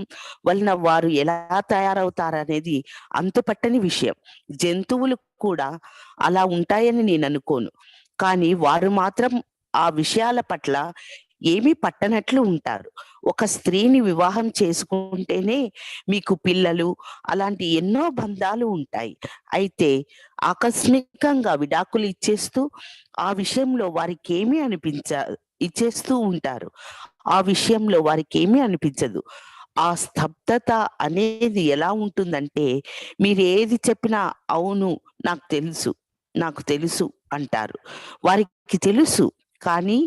వలన వారు ఎలా తయారవుతారనేది అంతుపట్టని విషయం. జంతువులు కూడా అలా ఉంటాయని నేను అనుకోను, కానీ వారు మాత్రం ఆ విషయాల పట్ల ఏమీ పట్టనట్లు ఉంటారు. ఒక స్త్రీని వివాహం చేసుకుంటేనే మీకు పిల్లలు, అలాంటి ఎన్నో బంధాలు ఉంటాయి. అయితే ఆకస్మికంగా విడాకులు ఇచ్చేస్తూ ఆ విషయంలో వారికి ఏమీ ఇచ్చేస్తూ ఉంటారు. ఆ విషయంలో వారికి ఏమీ అనిపించదు. ఆ స్తబ్దత అనేది ఎలా ఉంటుందంటే మీరు ఏది చెప్పినా అవును నాకు తెలుసు అంటారు. వారికి తెలుసు, కానీ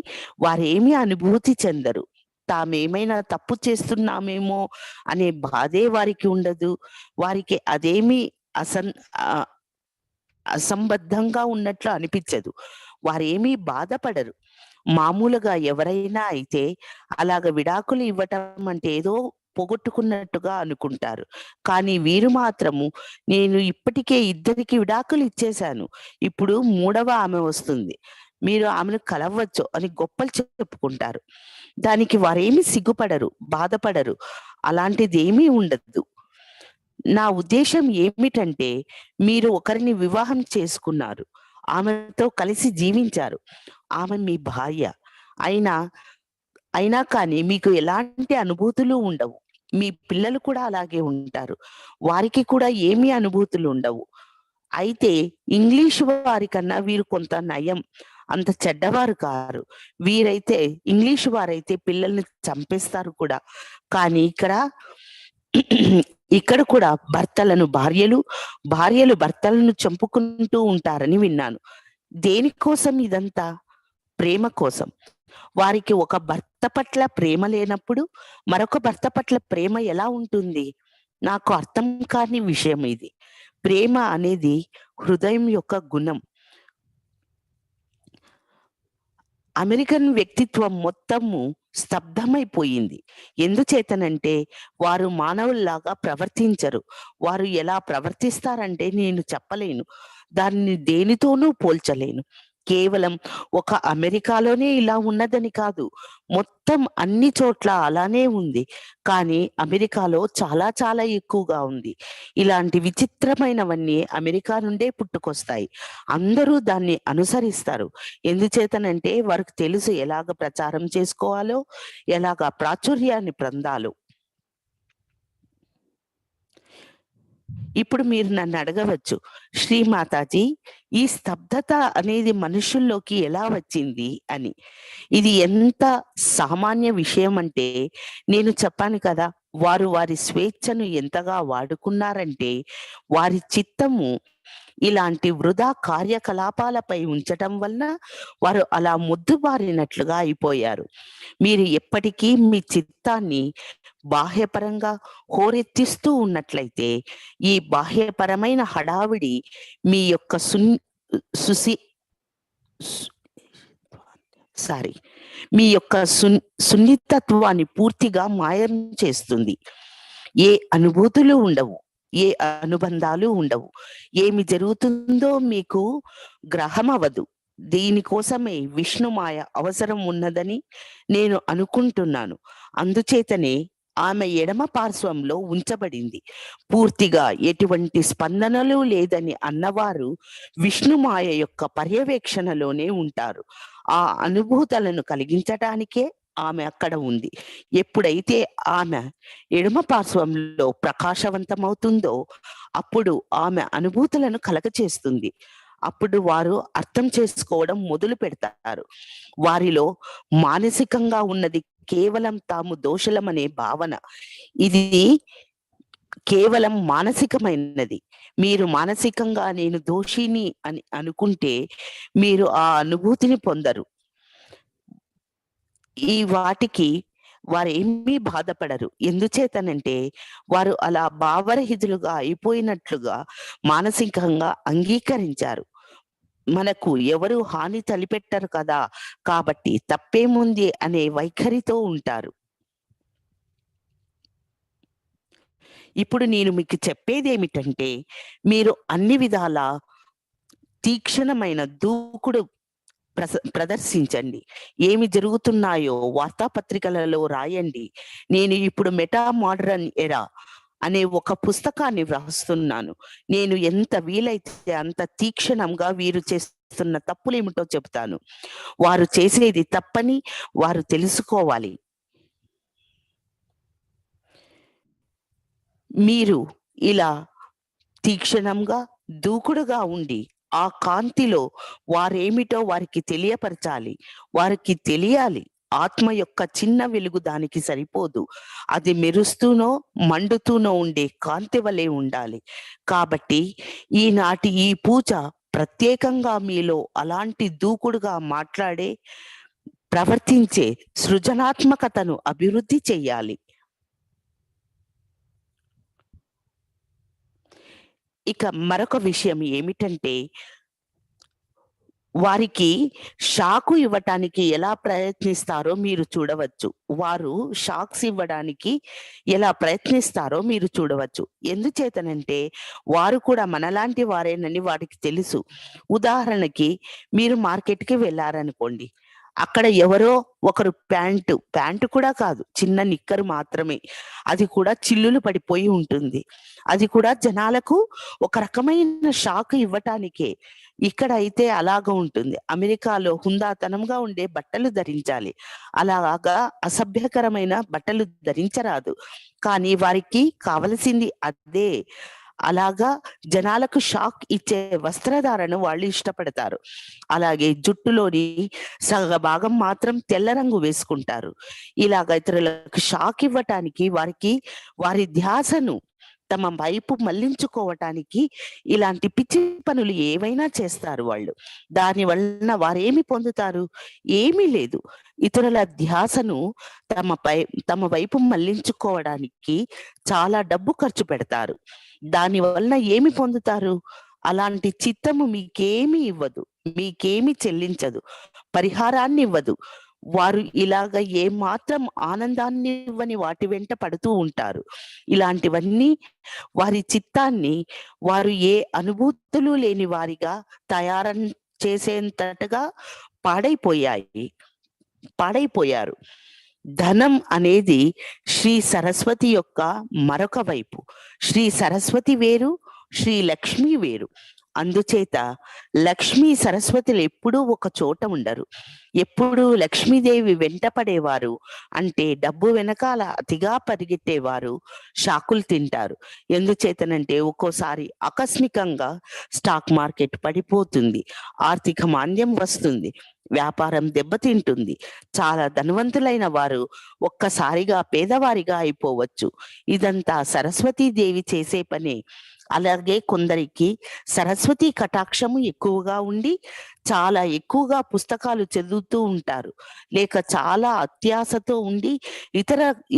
వారేమీ అనుభూతి చెందరు. తామేమైనా తప్పు చేస్తున్నామేమో అనే బాధే వారికి ఉండదు. వారికి అదేమీ అసంబద్ధంగా ఉన్నట్లు అనిపించదు. వారేమీ బాధపడరు. మామూలుగా ఎవరైనా అయితే అలాగ విడాకులు ఇవ్వటం అంటే ఏదో పోగొట్టుకున్నట్టుగా అనుకుంటారు. కానీ వీరు మాత్రము నేను ఇప్పటికే 2 విడాకులు ఇచ్చేశాను, ఇప్పుడు 3వ ఆమె వస్తుంది, మీరు ఆమెను కలవచ్చు అని గొప్పలు చెప్పుకుంటారు. దానికి వారేమీ సిగ్గుపడరు, బాధపడరు. అలాంటిది ఏమీ ఉండదు. నా ఉద్దేశం ఏమిటంటే మీరు ఒకరిని వివాహం చేసుకున్నారు, ఆమెతో కలిసి జీవించారు, ఆమె మీ భార్య అయినా కానీ మీకు ఎలాంటి అనుభూతులు ఉండవు. మీ పిల్లలు కూడా అలాగే ఉంటారు, వారికి కూడా ఏమీ అనుభూతులు ఉండవు. అయితే ఇంగ్లీష్ వారి కన్నా వీరు కొంత నయం, అంత చెడ్డవారు కారు. ఇంగ్లీష్ వారైతే పిల్లల్ని చంపేస్తారు కూడా. కానీ ఇక్కడ కూడా భార్యలు భర్తలను చంపుకుంటూ ఉంటారని విన్నాను. దేనికోసం ఇదంతా? ప్రేమ కోసం. వారికి ఒక భర్త పట్ల ప్రేమ లేనప్పుడు మరొక భర్త పట్ల ప్రేమ ఎలా ఉంటుంది? నాకు అర్థం కాని విషయం ఇది. ప్రేమ అనేది హృదయం యొక్క గుణం. అమెరికన్ వ్యక్తిత్వం మొత్తము స్తబ్దమైపోయింది. ఎందుచేతనంటే వారు మానవుల్లాగా ప్రవర్తించరు. వారు ఎలా ప్రవర్తిస్తారంటే నేను చెప్పలేను, దాన్ని దేనితోనూ పోల్చలేను. కేవలం ఒక అమెరికాలోనే ఇలా ఉన్నదని కాదు, మొత్తం అన్ని చోట్ల అలానే ఉంది. కానీ అమెరికాలో చాలా చాలా ఎక్కువగా ఉంది. ఇలాంటి విచిత్రమైనవన్నీ అమెరికా నుండే పుట్టుకొస్తాయి. అందరూ దాన్ని అనుసరిస్తారు. ఎందుచేతనంటే వారికి తెలుసు ఎలాగ ప్రచారం చేసుకోవాలో, ఎలాగ ప్రాచుర్యాన్ని పొందాలో. ఇప్పుడు మీరు నన్ను అడగవచ్చు, శ్రీమాతాజీ, ఈ స్తబ్దత అనేది మనుషుల్లోకి ఎలా వచ్చింది అని. ఇది ఎంత సామాన్య విషయం అంటే, నేను చెప్పాను కదా, వారు వారి స్వేచ్ఛను ఎంతగా వాడుకున్నారంటే వారి చిత్తము ఇలాంటి వృధా కార్యకలాపాలపై ఉంచటం వలన వారు అలా మొద్దుబారినట్లుగా అయిపోయారు. మీరు ఎప్పటికీ మీ చిత్తాన్ని బాహ్యపరంగా హోరెత్తిస్తూ ఉన్నట్లయితే ఈ బాహ్యపరమైన హడావిడి మీ యొక్క మీ యొక్క సున్నితత్వాన్ని పూర్తిగా మాయం చేస్తుంది. ఏ అనుభూతులు ఉండవు, ఏ అనుబంధాలు ఉండవు, ఏమి జరుగుతుందో మీకు గ్రహం అవ్వదు. దీనికోసమే విష్ణుమాయ అవసరం ఉన్నదని నేను అనుకుంటున్నాను. అందుచేతనే ఆమె ఎడమ పార్శ్వంలో ఉంచబడింది. పూర్తిగా ఎటువంటి స్పందనలు లేదని అన్నవారు విష్ణుమాయ యొక్క పర్యవేక్షణలోనే ఉంటారు. ఆ అనుభూతులను కలిగించటానికే ఆమె అక్కడ ఉంది. ఎప్పుడైతే ఆమె ఎడమ పార్శ్వంలో ప్రకాశవంతమవుతుందో అప్పుడు ఆమె అనుభూతులను కలగచేస్తుంది. అప్పుడు వారు అర్థం చేసుకోవడం మొదలు పెడతారు. వారిలో మానసికంగా ఉన్నది కేవలం తాము దోషులమనే భావన. ఇది కేవలం మానసికమైనది. మీరు మానసికంగా నేను దోషిని అని అనుకుంటే మీరు ఆ అనుభూతిని పొందరు. ఈ వాటికి వారు ఏమీ బాధపడరు. ఎందుచేతనంటే వారు అలా భావరహితులుగా అయిపోయినట్లుగా మానసికంగా అంగీకరించారు. మనకు ఎవరు హాని తలిపెట్టరు కదా, కాబట్టి తప్పేముంది అనే వైఖరితో ఉంటారు. ఇప్పుడు నేను మీకు చెప్పేది ఏమిటంటే, మీరు అన్ని విధాల తీక్షణమైన దూకుడు ప్రదర్శించండి. ఏమి జరుగుతున్నాయో వార్తాపత్రికలలో రాయండి. నేను ఇప్పుడు మెటా మోడర్న్ ఎరా అనే ఒక పుస్తకాన్ని వ్రాస్తున్నాను. నేను ఎంత వీలైతే అంత తీక్షణంగా వీరు చేస్తున్న తప్పులేమిటో చెబుతాను. వారు చేసేది తప్పని వారు తెలుసుకోవాలి. మీరు ఇలా తీక్షణంగా దూకుడుగా ఉండి ఆ కాంతిలో వారేమిటో వారికి తెలియపరచాలి. వారికి తెలియాలి ఆత్మ యొక్క చిన్న వెలుగు దానికి సరిపోదు. అది మెరుస్తూనో మండుతూనో ఉండే కాంతి వలె ఉండాలి. కాబట్టి ఈనాటి ఈ పూజ ప్రత్యేకంగా మీలో అలాంటి దూకుడుగా మాట్లాడే, ప్రవర్తించే సృజనాత్మకతను అభివృద్ధి చెయ్యాలి. ఇక మరొక విషయం ఏమిటంటే, వారికి షాకు ఇవ్వటానికి ఎలా ప్రయత్నిస్తారో మీరు చూడవచ్చు. వారు షాక్స్ ఇవ్వడానికి ఎలా ప్రయత్నిస్తారో మీరు చూడవచ్చు. ఎందుచేతనంటే వారు కూడా మనలాంటి వారేనని వారికి తెలుసు. ఉదాహరణకి మీరు మార్కెట్కి వెళ్ళారనుకోండి, అక్కడ ఎవరో ఒకరు ప్యాంటు కూడా కాదు, చిన్న నిక్కరు మాత్రమే, అది కూడా చిల్లులు పడిపోయి ఉంటుంది. అది కూడా జనాలకు ఒక రకమైన షాక్ ఇవ్వటానికే. ఇక్కడ అయితే అలాగా ఉంటుంది. అమెరికాలో హుందాతనంగా ఉండే బట్టలు ధరించాలి, అలాగా అసభ్యకరమైన బట్టలు ధరించరాదు. కానీ వారికి కావలసింది అదే. అలాగా జనాలకు షాక్ ఇచ్చే వస్త్రధారణ వాళ్ళు ఇష్టపడతారు. అలాగే జుట్టులోని సగ భాగం మాత్రం తెల్ల రంగు వేసుకుంటారు. ఇలాగ ఇతరులకు షాక్ ఇవ్వటానికి వారికి వారి ధ్యాసను తమ వైపు మళ్లించుకోవటానికి ఇలాంటి పిచ్చి పనులు ఏవైనా చేస్తారు వాళ్ళు. దాని వలన వారేమి పొందుతారు? ఏమీ లేదు. ఇతరుల ధ్యాసను తమ వైపు మళ్లించుకోవడానికి చాలా డబ్బు ఖర్చు పెడతారు. దాని వలన ఏమి పొందుతారు? అలాంటి చిత్తము మీకేమీ ఇవ్వదు, మీకేమి చెల్లించదు, పరిహారాన్ని ఇవ్వదు. వారు ఇలాగ ఏమాత్రం ఆనందాన్ని ఇవ్వని వాటి వెంట పడుతూ ఉంటారు. ఇలాంటివన్నీ వారి చిత్తాన్ని వారు ఏ అనుభూతులు లేని వారిగా చేసేంతటగా పాడైపోయారు. ధనం అనేది శ్రీ సరస్వతి యొక్క మరొక వైపు. శ్రీ సరస్వతి వేరు, శ్రీ లక్ష్మి వేరు. అందుచేత లక్ష్మీ సరస్వతులు ఎప్పుడూ ఒక చోట ఉండరు. ఎప్పుడూ లక్ష్మీదేవి వెంట పడేవారు, అంటే డబ్బు వెనకాల అతిగా పరిగెట్టేవారు షాకులు తింటారు. ఎందుచేతనంటే ఒక్కోసారి ఆకస్మికంగా స్టాక్ మార్కెట్ పడిపోతుంది, ఆర్థిక మాంద్యం వస్తుంది, వ్యాపారం దెబ్బతింటుంది. చాలా ధనవంతులైన వారు ఒక్కసారిగా పేదవారిగా అయిపోవచ్చు. ఇదంతా సరస్వతీదేవి చేసే పనే. అలాగే కొందరికి సరస్వతి కటాక్షము ఎక్కువగా ఉండి చాలా ఎక్కువగా పుస్తకాలు చదువుతూ ఉంటారు, లేక చాలా అత్యాశతో ఉండి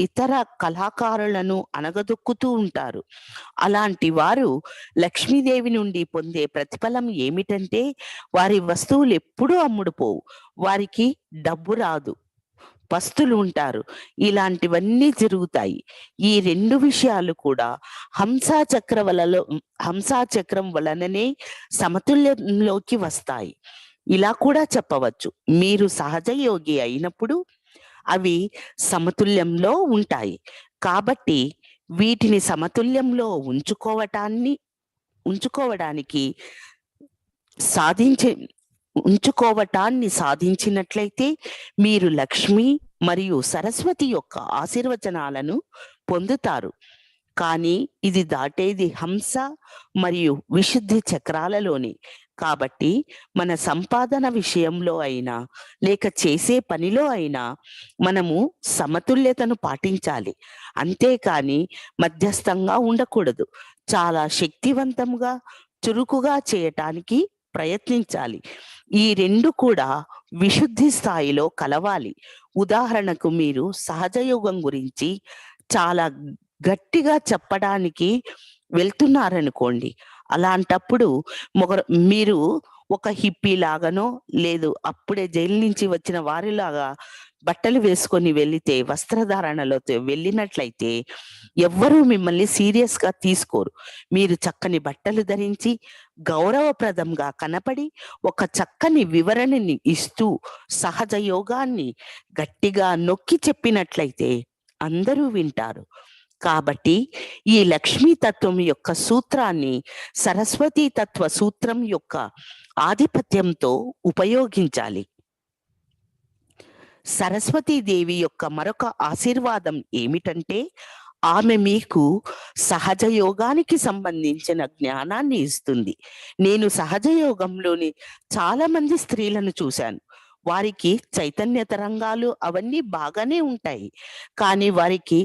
ఇతర కళాకారులను అణగదొక్కుతూ ఉంటారు. అలాంటి వారు లక్ష్మీదేవి నుండి పొందే ప్రతిఫలం ఏమిటంటే వారి వస్తువులు ఎప్పుడూ అమ్ముడుపోవు, వారికి డబ్బు రాదు, పస్తులు ఉంటారు. ఇలాంటివన్నీ జరుగుతాయి. ఈ రెండు విషయాలు కూడా హంసాచక్రం వలననే సమతుల్యంలోకి వస్తాయి. ఇలా కూడా చెప్పవచ్చు, మీరు సహజ యోగి అయినప్పుడు అవి సమతుల్యంలో ఉంటాయి. కాబట్టి వీటిని సమతుల్యంలో ఉంచుకోవటాన్ని సాధించినట్లయితే మీరు లక్ష్మి మరియు సరస్వతి యొక్క ఆశీర్వచనాలను పొందుతారు. కానీ ఇది దాటేది హంస మరియు విశుద్ధి చక్రాలలోని. కాబట్టి మన సంపాదన విషయంలో అయినా లేక చేసే పనిలో అయినా మనము సమతుల్యతను పాటించాలి, అంతేకాని మధ్యస్థంగా ఉండకూడదు. చాలా శక్తివంతంగా చురుకుగా చేయటానికి ప్రయత్నించాలి. ఈ రెండు కూడా విశుద్ధి స్థాయిలో కలవాలి. ఉదాహరణకు మీరు సహజయోగం గురించి చాలా గట్టిగా చెప్పడానికి వెళ్తున్నారనుకోండి, అలాంటప్పుడు మీరు ఒక హిప్పీ లాగానో లేదు అప్పుడే జైలు నుంచి వచ్చిన వారిలాగా బట్టలు వేసుకొని వెళితే, వస్త్రధారణలో వెళ్ళినట్లయితే ఎవ్వరూ మిమ్మల్ని సీరియస్ గా తీసుకోరు. మీరు చక్కని బట్టలు ధరించి గౌరవప్రదంగా కనపడి ఒక చక్కని వివరణని ఇస్తూ సహజ యోగాన్ని గట్టిగా నొక్కి చెప్పినట్లయితే అందరూ వింటారు. కాబట్టి ఈ లక్ష్మీ తత్వం యొక్క సూత్రాన్ని సరస్వతీ తత్వ సూత్రం యొక్క ఆధిపత్యంతో ఉపయోగించాలి. సరస్వతీదేవి యొక్క మరొక ఆశీర్వాదం ఏమిటంటే ఆమె మీకు సహజ యోగానికి సంబంధించిన జ్ఞానాన్ని ఇస్తుంది. నేను సహజ యోగంలోని చాలా మంది స్త్రీలను చూశాను. వారికి చైతన్య తరంగాలు అవన్నీ బాగానే ఉంటాయి, కానీ వారికి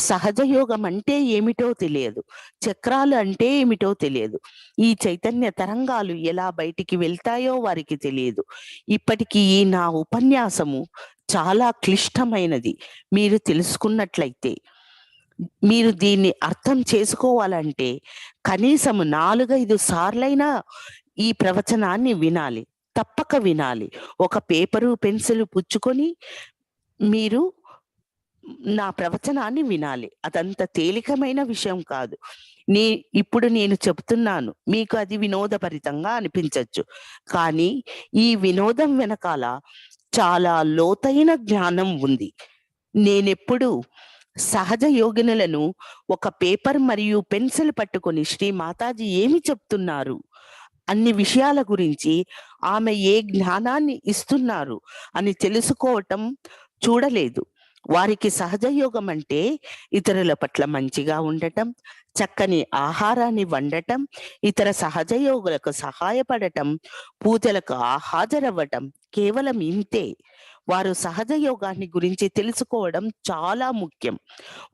సహజ యోగం అంటే ఏమిటో తెలియదు, చక్రాలు అంటే ఏమిటో తెలియదు, ఈ చైతన్య తరంగాలు ఎలా బయటికి వెళ్తాయో వారికి తెలియదు. ఇప్పటికీ ఈ నా ఉపన్యాసము చాలా క్లిష్టమైనది. మీరు తెలుసుకున్నట్లయితే, మీరు దీన్ని అర్థం చేసుకోవాలంటే కనీసం 4-5 సార్లైనా ఈ ప్రవచనాన్ని వినాలి, తప్పక వినాలి. ఒక పేపరు పెన్సిల్ పుచ్చుకొని మీరు నా ప్రవచనాన్ని వినాలి. అదంత తేలికమైన విషయం కాదు. ఇప్పుడు నేను చెప్తున్నాను, మీకు అది వినోదభరితంగా అనిపించవచ్చు, కానీ ఈ వినోదం వెనకాల చాలా లోతైన జ్ఞానం ఉంది. నేనెప్పుడు సహజ యోగినులను ఒక పేపర్ మరియు పెన్సిల్ పట్టుకొని శ్రీ మాతాజీ ఏమి చెప్తున్నారు అన్ని విషయాల గురించి, ఆమె ఏ జ్ఞానాన్ని ఇస్తున్నారు అని తెలుసుకోవటం చూడలేదు. వారికి సహజ యోగం అంటే ఇతరుల పట్ల మంచిగా ఉండటం, చక్కని ఆహారాన్ని వండటం, ఇతర సహజ యోగులకు సహాయపడటం, పూజలకు హాజరవ్వటం, కేవలం ఇంతే. వారు సహజ యోగాన్ని గురించి తెలుసుకోవడం చాలా ముఖ్యం.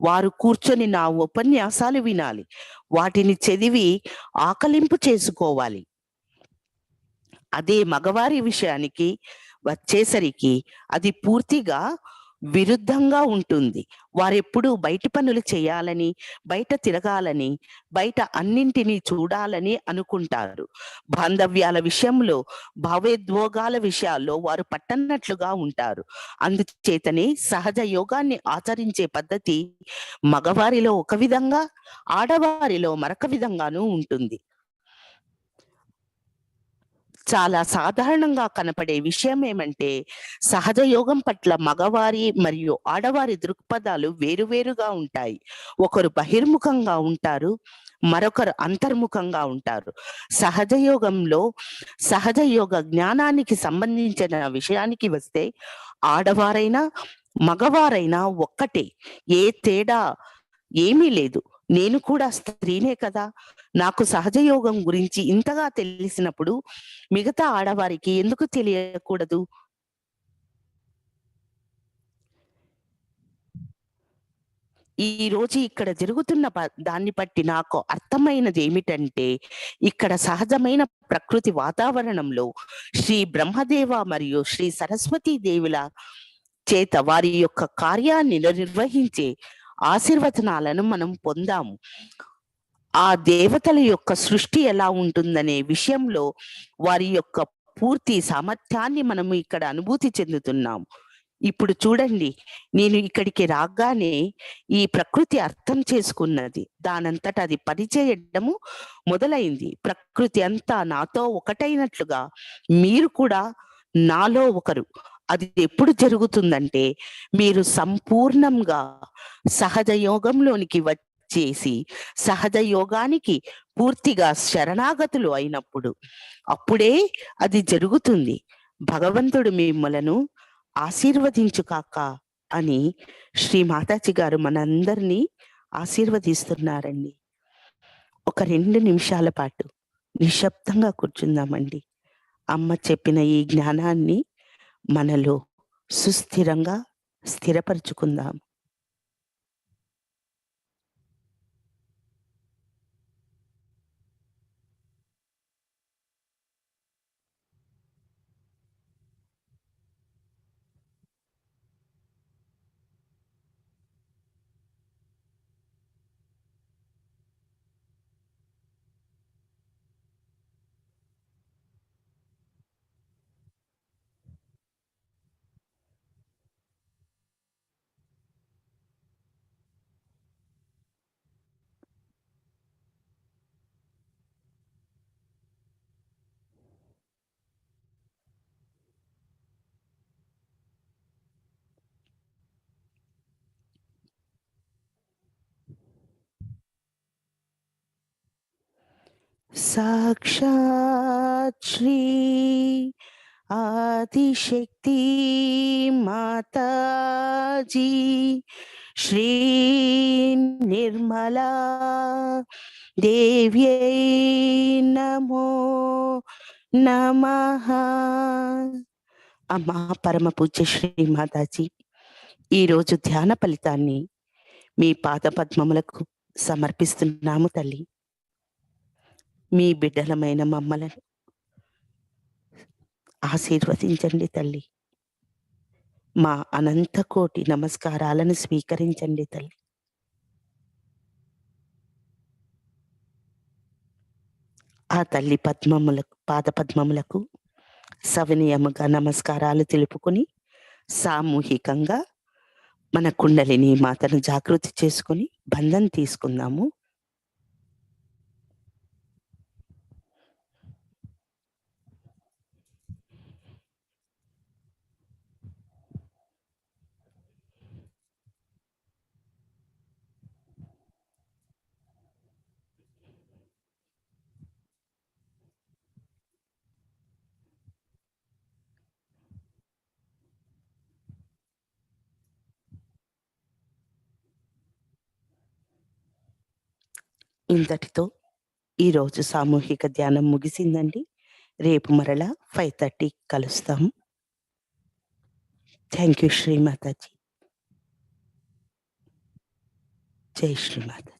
వారు కూర్చొని నా ఉపన్యాసాలు వినాలి, వాటిని చదివి ఆకలింపు చేసుకోవాలి. అదే మగవారి విషయానికి వచ్చేసరికి అది పూర్తిగా విరుద్ధంగా ఉంటుంది. వారెప్పుడు బయటి పనులు చేయాలని, బయట తిరగాలని, బయట అన్నింటినీ చూడాలని అనుకుంటారు. బాంధవ్యాల విషయంలో, భావోద్వేగాల విషయాల్లో వారు పట్టనట్లుగా ఉంటారు. అందుచేతనే సహజ యోగాన్ని ఆచరించే పద్ధతి మగవారిలో ఒక విధంగా, ఆడవారిలో మరొక విధంగానూ ఉంటుంది. చాలా సాధారణంగా కనపడే విషయం ఏమంటే సహజ యోగం పట్ల మగవారి మరియు ఆడవారి దృక్పథాలు వేరువేరుగా ఉంటాయి. ఒకరు బహిర్ముఖంగా ఉంటారు, మరొకరు అంతర్ముఖంగా ఉంటారు. సహజ యోగంలో సహజ యోగ జ్ఞానానికి సంబంధించిన విషయానికి వస్తే ఆడవారైనా మగవారైనా ఒక్కటే, ఏ తేడా ఏమీ లేదు. నేను కూడా స్త్రీనే కదా. నాకు సహజ యోగం గురించి ఇంతగా తెలిసినప్పుడు మిగతా ఆడవారికి ఎందుకు తెలియకూడదు? ఈ రోజు ఇక్కడ జరుగుతున్న దాన్ని బట్టి నాకు అర్థమైనది ఏమిటంటే, ఇక్కడ సహజమైన ప్రకృతి వాతావరణంలో శ్రీ బ్రహ్మదేవ మరియు శ్రీ సరస్వతీ దేవుల చేత వారి యొక్క కార్యాన్ని నిర్వహించే ఆశీర్వచనాలను మనం పొందాము. ఆ దేవతల యొక్క సృష్టి ఎలా ఉంటుందనే విషయంలో వారి యొక్క పూర్తి సామర్థ్యాన్ని మనము ఇక్కడ అనుభూతి చెందుతున్నాం. ఇప్పుడు చూడండి, నేను ఇక్కడికి రాగానే ఈ ప్రకృతి అర్థం చేసుకున్నది, దానంతట అది పనిచేయడము మొదలైంది. ప్రకృతి అంతా నాతో ఒకటైనట్లుగా మీరు కూడా నాలో ఒకరు. అది ఎప్పుడు జరుగుతుందంటే మీరు సంపూర్ణంగా సహజ యోగంలోనికి వచ్చేసి సహజ యోగానికి పూర్తిగా శరణాగతులు అయినప్పుడు, అప్పుడే అది జరుగుతుంది. భగవంతుడు మిమ్మలను ఆశీర్వదించుకాక అని శ్రీ మాతాజీ గారు మనందరినీ ఆశీర్వదిస్తున్నారండి. ఒక 2 నిమిషాల పాటు నిశ్శబ్దంగా కూర్చుందామండి. అమ్మ చెప్పిన ఈ జ్ఞానాన్ని మనలో సుస్థిరంగా స్థిరపరుచుకుందాం. సాక్షాత్ శ్రీ ఆదిశక్తి మాతాజీ శ్రీ నిర్మలా దేవ్యై నమో నమః. అమ్మా పరమ పూజ్య శ్రీ మాతాజీ, ఈరోజు ధ్యాన ఫలితాన్ని మీ పాద పద్మములకు సమర్పిస్తున్నాము తల్లి. మీ బిడ్డలమైన మమ్మలను ఆశీర్వదించండి తల్లి. మా అనంత కోటి నమస్కారాలను స్వీకరించండి తల్లి. ఆ తల్లి పాద పద్మములకు సవినయముగా నమస్కారాలు తెలుపుకొని సామూహికంగా మన కుండలిని మాతను జాగృతి చేసుకుని బంధం తీసుకుందాము. ఇంతటితో ఈరోజు సామూహిక ధ్యానం ముగిసిందండి. రేపు మరలా 5:30 కలుస్తాము. Thank you Shri Mataji. జై శ్రీ మాతాజీ.